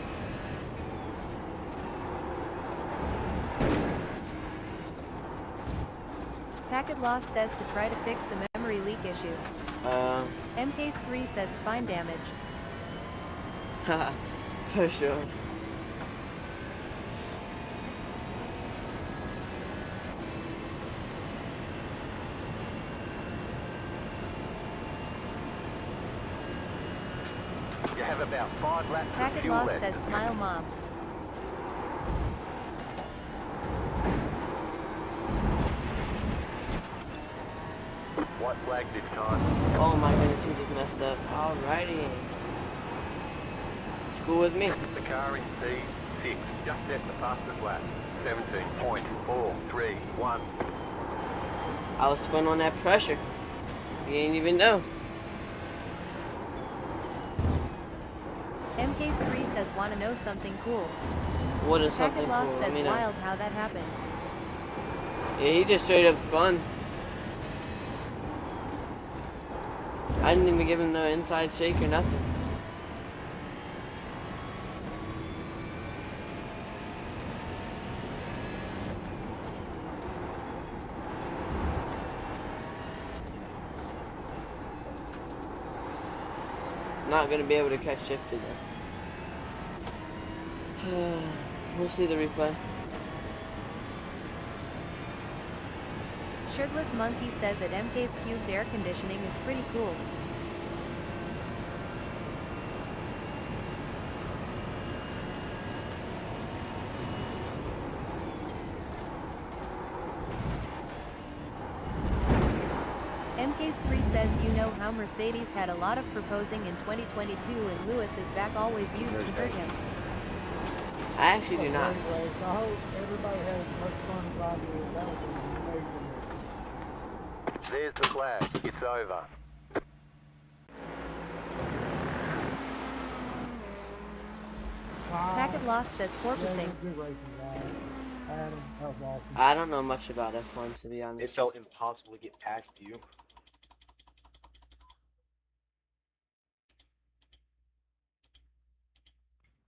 Packet Loss says to try to fix the memory leak issue. MK3 says spine damage.
haha, for sure.
You have about 5 laps of
Packet
fuel
Loss
left.
says smile mom.
White flag this time.
Oh my goodness, he just messed up. Alrighty. It's cool with me.
The car in P6 just set the fastest lap. 17.431.
I was spun on that pressure. You ain't even know.
MK3 says wanna know something cool.
What is something
Packet Loss
cool?
says
Let me know.
wild how that happened.
Yeah, he just straight up spun. I didn't even give him no inside shake or nothing. Not gonna be able to catch shifted though. We'll see the replay.
Shirtless Monkey says that MK's cubed air conditioning is pretty cool. MK3 says you know how Mercedes had a lot of proposing in 2022 and Lewis is back always used to hurt him.
I actually do not.
Anyways, I hope everybody has as much fun as I did. That was amazing.
There's the flag. It's over.
Packet Loss says
Yeah,
porpoising.
good racing, guys. Adam, that was awesome.
I don't know much about F1 to be
It
honest.
felt impossible to get past you.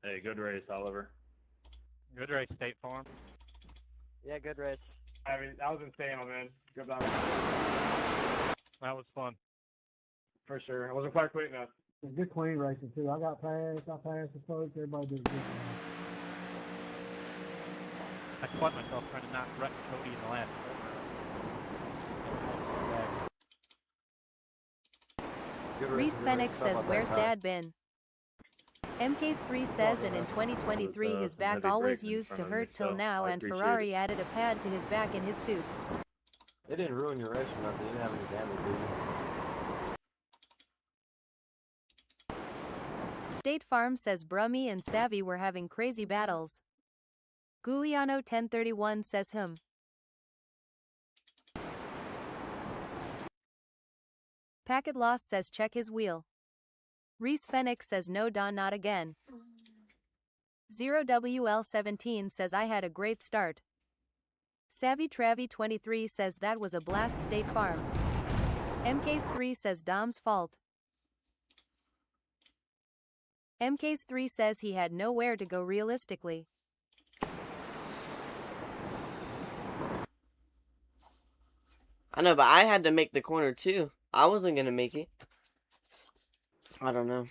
Hey, good race, Oliver. Good race, State Farm.
Yeah, good race.
I mean, that was insane, my man. Good job. That was fun. For sure. I wasn't quite quick enough.
It was good clean racing too. I got past, I passed the folks, everybody did a good job.
I caught myself trying to not wreck Cody in the last corner.
Reese Fenix says where's dad been? MK3 says and in 2023 his back always used to hurt till now and Ferrari added a pad to his back in his suit.
It didn't ruin your race or nothing. You didn't have any damage, did you?
State Farm says Brummy and Savvy were having crazy battles. Giuliano 1031 says him. Packet Loss says check his wheel. Reese Fenix says no Don not again. 0WL17 says I had a great start. Savvy Travy 23 says that was a blast State Farm. MK's3 says Dom's fault. MK's3 says he had nowhere to go realistically.
I know, but I had to make the corner too. I wasn't gonna make it. I don't know.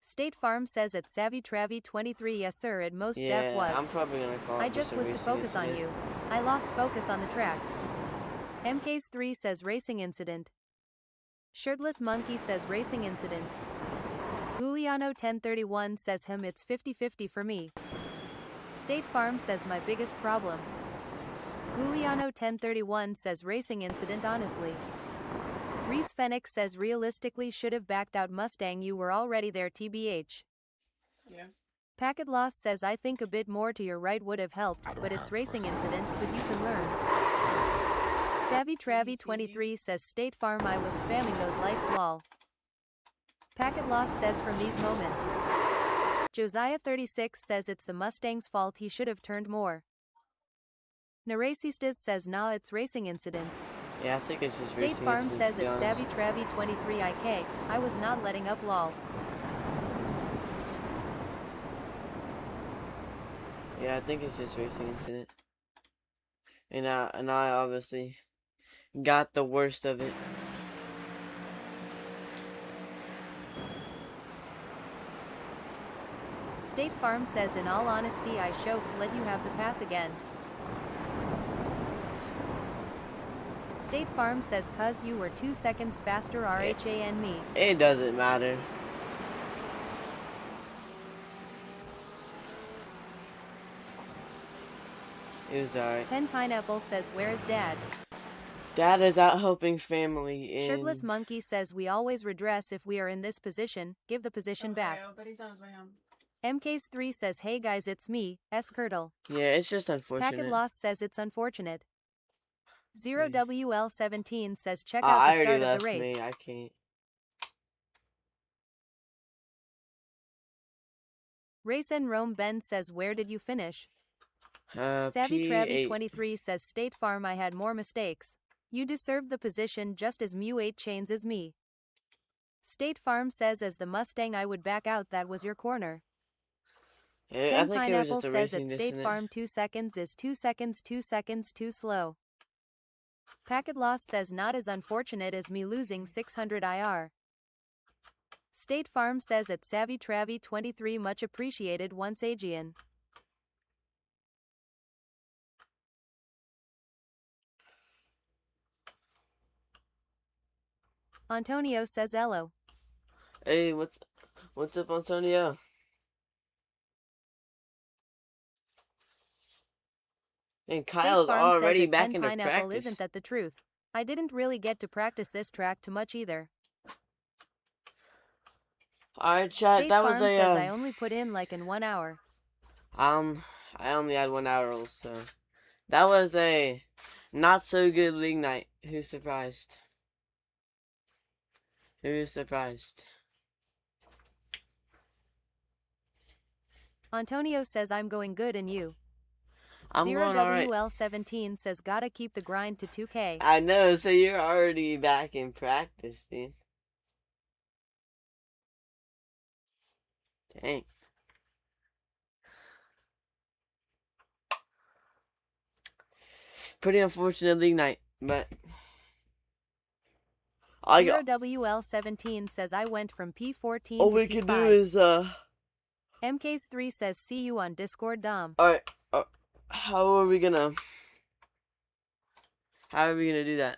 State Farm says at Savvy Travy 23 yes sir at most
Yeah,
death was.
I'm probably gonna call it
I just
a
was to
racing
focus on
incident.
you. I lost focus on the track. MK's3 says racing incident. Shirtless Monkey says racing incident. Giuliano 1031 says him it's 50-50 for me. State Farm says my biggest problem. Giuliano 1031 says racing incident honestly. Reese Fenix says realistically should have backed out Mustang you were already there TBH.
Yeah.
Packet Loss says I think a bit more to your right would have helped, but it's racing incident, but you can learn. Savvy Travy 23 says State Farm I was spamming those lights lol. Packet Loss says from these moments. Josiah36 says it's the Mustang's fault, he should have turned more. Naracistas says nah, it's racing incident.
Yeah, I think it's just
State
racing
Farm
incidents,
says
to be
it's
honest.
Savvy Travy 23IK. I was not letting up, lol.
Yeah, I think it's just racing incident. And I obviously got the worst of it.
State Farm says in all honesty I choked, let you have the pass again. State Farm says cuz you were 2 seconds faster RHAN me.
It doesn't matter. It was alright.
Pen Pineapple says where is dad?
Dad is out helping family in...
Shirtless Monkey says we always redress if we are in this position, give the position back.
Ohio, but he's on his way home.
MKs3 says hey guys it's me, S-Curdle.
Yeah, it's just unfortunate.
Packet Lost says it's unfortunate. 0WL17 says check
I
out the
already
start of
left
the race.
me, I can't.
Race and Rome Ben says where did you finish?
P8.
Savvy Travy 23 says State Farm I had more mistakes. You deserved the position just as Mew 8 chains as me. State Farm says as the Mustang I would back out, that was your corner.
I
Ken
think it was
Pineapple
just a
says
racing
at State
incident.
Farm 2 seconds is 2 seconds 2 seconds too slow. Packet Lost says not as unfortunate as me losing 600 IR. State Farm says at Savvy Travy 23 much appreciated once Aegean. Antonio says hello.
Hey, what's up, Antonio? And Kyle's
State Farm
already
says at
back
Pen
into
Pineapple
practice.
isn't that the truth? I didn't really get to practice this track too much either.
Alright, chat,
State
that
Farm
was
says
a,
I only put in like in 1 hour.
I only had 1 hour, so that was a not so good league night. Who's surprised? Who's surprised?
Antonio says I'm going good and you.
I'm going alright.
0WL17 says gotta keep the grind to 2K.
I know, so you're already back in practice, dude. Dang. Pretty unfortunate league night, but
0WL17 says I went from P14
all
to
we
P5.
can do is
MKs3 says see you on Discord Dom.
alright, how are we gonna do that?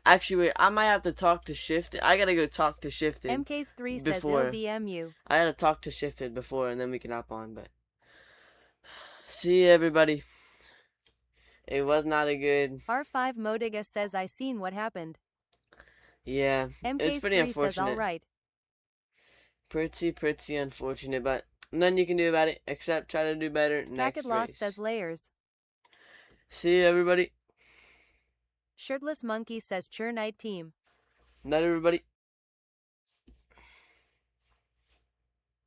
Actually, wait, I might have to talk to Shifted. I gotta go talk to Shifted.
MKs3 says
before.
he'll DM you.
I gotta talk to Shifted before, and then we can hop on, but... See everybody. It was not a good...
R5 Modiga says I seen what happened.
Yeah, it's pretty
MKs3
unfortunate.
says alright.
Pretty unfortunate, but nothing you can do about it except try to do better next
Packet Lost
race.
says layers.
See you, everybody.
Shirtless Monkey says Chur Night Team.
Night, everybody.